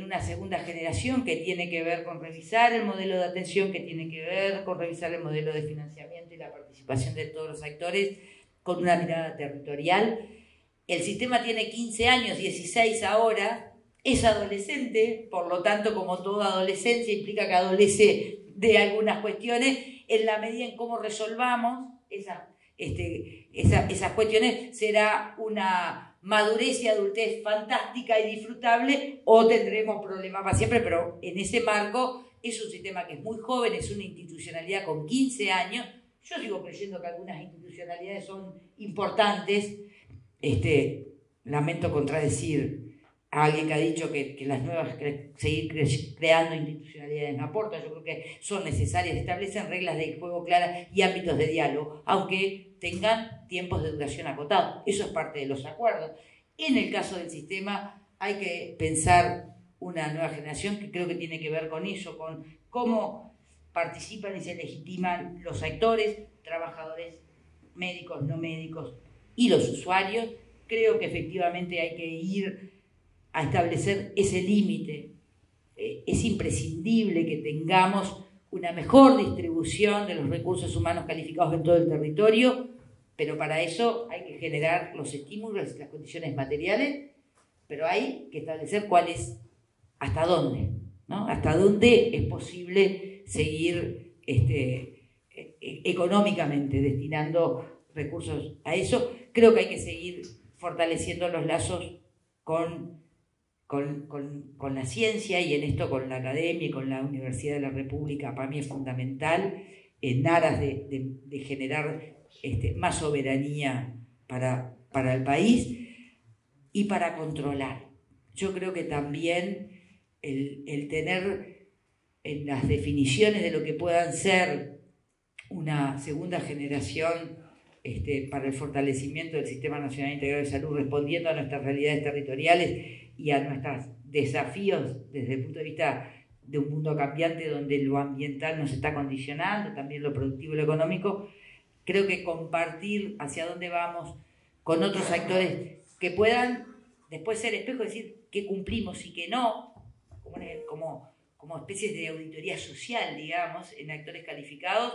una segunda generación que tiene que ver con revisar el modelo de atención, que tiene que ver con revisar el modelo de financiamiento y la participación de todos los actores con una mirada territorial. El sistema tiene 15 años, 16 ahora, es adolescente, por lo tanto, como toda adolescencia, implica que adolece de algunas cuestiones. En la medida en cómo resolvamos esas cuestiones, será una madurez y adultez fantástica y disfrutable, o tendremos problemas para siempre, pero en ese marco es un sistema que es muy joven, es una institucionalidad con 15 años. Yo sigo creyendo que algunas institucionalidades son importantes. Lamento contradecir a alguien que ha dicho que las nuevas, seguir creando institucionalidades no aporta. Yo creo que son necesarias, establecen reglas de juego claras y ámbitos de diálogo, aunque tengan tiempos de duración acotados. Eso es parte de los acuerdos. En el caso del sistema hay que pensar una nueva generación que creo que tiene que ver con eso, con cómo participan y se legitiman los actores, trabajadores, médicos, no médicos y los usuarios. creo que efectivamente hay que ir a establecer ese límite. Es imprescindible que tengamos una mejor distribución de los recursos humanos calificados en todo el territorio, pero para eso hay que generar los estímulos y las condiciones materiales, pero hay que establecer hasta dónde, ¿no? Hasta dónde es posible seguir económicamente destinando recursos a eso. Creo que hay que seguir fortaleciendo los lazos con la ciencia, y en esto con la academia y con la Universidad de la República. Para mí es fundamental en aras de generar más soberanía para el país y para controlar. Yo creo que también el tener en las definiciones de lo que puedan ser una segunda generación para el fortalecimiento del Sistema Nacional Integrado de Salud, respondiendo a nuestras realidades territoriales y a nuestros desafíos desde el punto de vista de un mundo cambiante donde lo ambiental nos está condicionando, también lo productivo y lo económico. Creo que compartir hacia dónde vamos con otros actores que puedan después ser espejo, decir que cumplimos y que no, como especies de auditoría social, digamos, en actores calificados,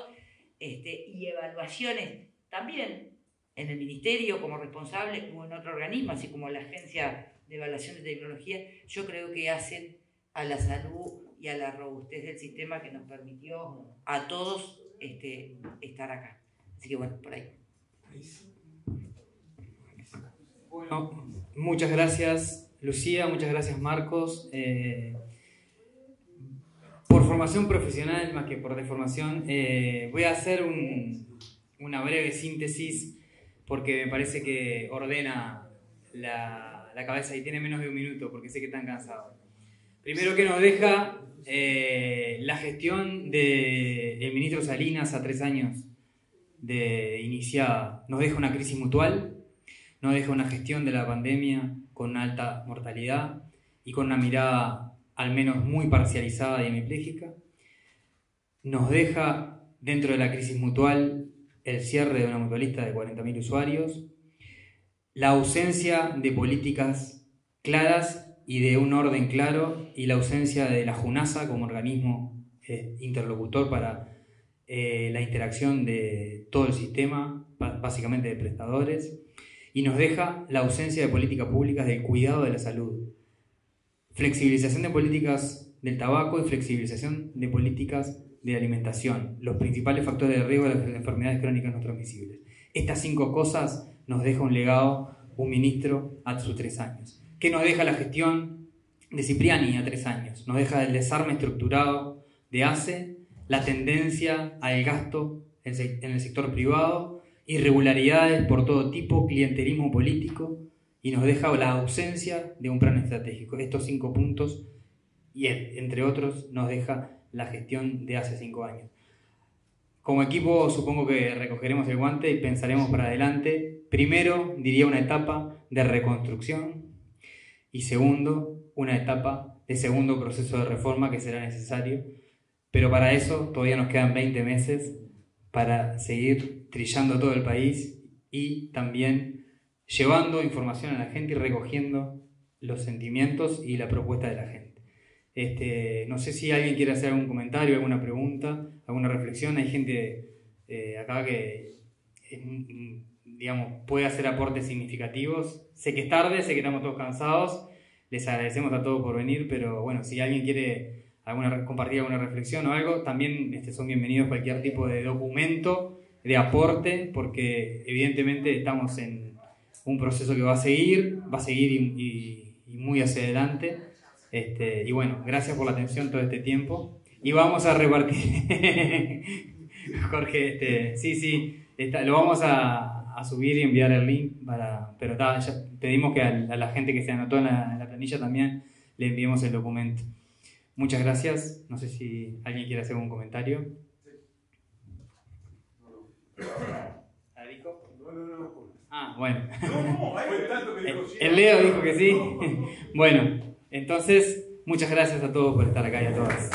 y evaluaciones también en el ministerio como responsable o en otro organismo, así como la Agencia de Evaluación de Tecnología. Yo creo que hacen a la salud y a la robustez del sistema que nos permitió a todos estar acá. Así que bueno, por ahí. Bueno, muchas gracias Lucía, muchas gracias Marcos. Por formación profesional, más que por deformación, voy a hacer una breve síntesis porque me parece que ordena la cabeza y tiene menos de un minuto porque sé que están cansados. Primero, que nos deja la gestión del ministro Salinas a 3 años de iniciada. Nos deja una crisis mutual, nos deja una gestión de la pandemia con una alta mortalidad y con una mirada al menos muy parcializada y hemipléjica. Nos deja dentro de la crisis mutual el cierre de una mutualista de 40.000 usuarios, la ausencia de políticas claras y de un orden claro, y la ausencia de la JUNASA como organismo interlocutor para la interacción de todo el sistema, básicamente de prestadores, y nos deja la ausencia de políticas públicas del cuidado de la salud, flexibilización de políticas del tabaco y flexibilización de políticas de alimentación, los principales factores de riesgo de las enfermedades crónicas no transmisibles. Estas 5 cosas nos deja un legado, un ministro a sus 3 años. ¿Qué nos deja la gestión de Cipriani a 3 años? Nos deja el desarme estructurado de ACE, la tendencia al gasto en el sector privado, irregularidades por todo tipo, clientelismo político, y nos deja la ausencia de un plan estratégico. Estos 5 puntos, y entre otros, nos deja la gestión de hace 5 años. Como equipo supongo que recogeremos el guante y pensaremos para adelante. Primero, diría una etapa de reconstrucción, y segundo, una etapa de segundo proceso de reforma que será necesario, pero para eso todavía nos quedan 20 meses para seguir trillando todo el país y también llevando información a la gente y recogiendo los sentimientos y la propuesta de la gente. No sé si alguien quiere hacer algún comentario, alguna pregunta, alguna reflexión. Hay gente acá que digamos, puede hacer aportes significativos. Sé que es tarde, sé que estamos todos cansados. Les agradecemos a todos por venir, pero bueno, si alguien quiere compartir alguna reflexión o algo, también son bienvenidos cualquier tipo de documento, de aporte, porque evidentemente estamos en un proceso que va a seguir y muy hacia adelante. Y bueno, gracias por la atención todo este tiempo. Y vamos a repartir, Jorge, lo vamos a subir y enviar el link, pero ya pedimos que a la gente que se anotó en la planilla también le enviemos el documento. Muchas gracias. No sé si alguien quiere hacer un comentario. Bueno. El Leo dijo que sí. Bueno, entonces, muchas gracias a todos por estar acá y a todas.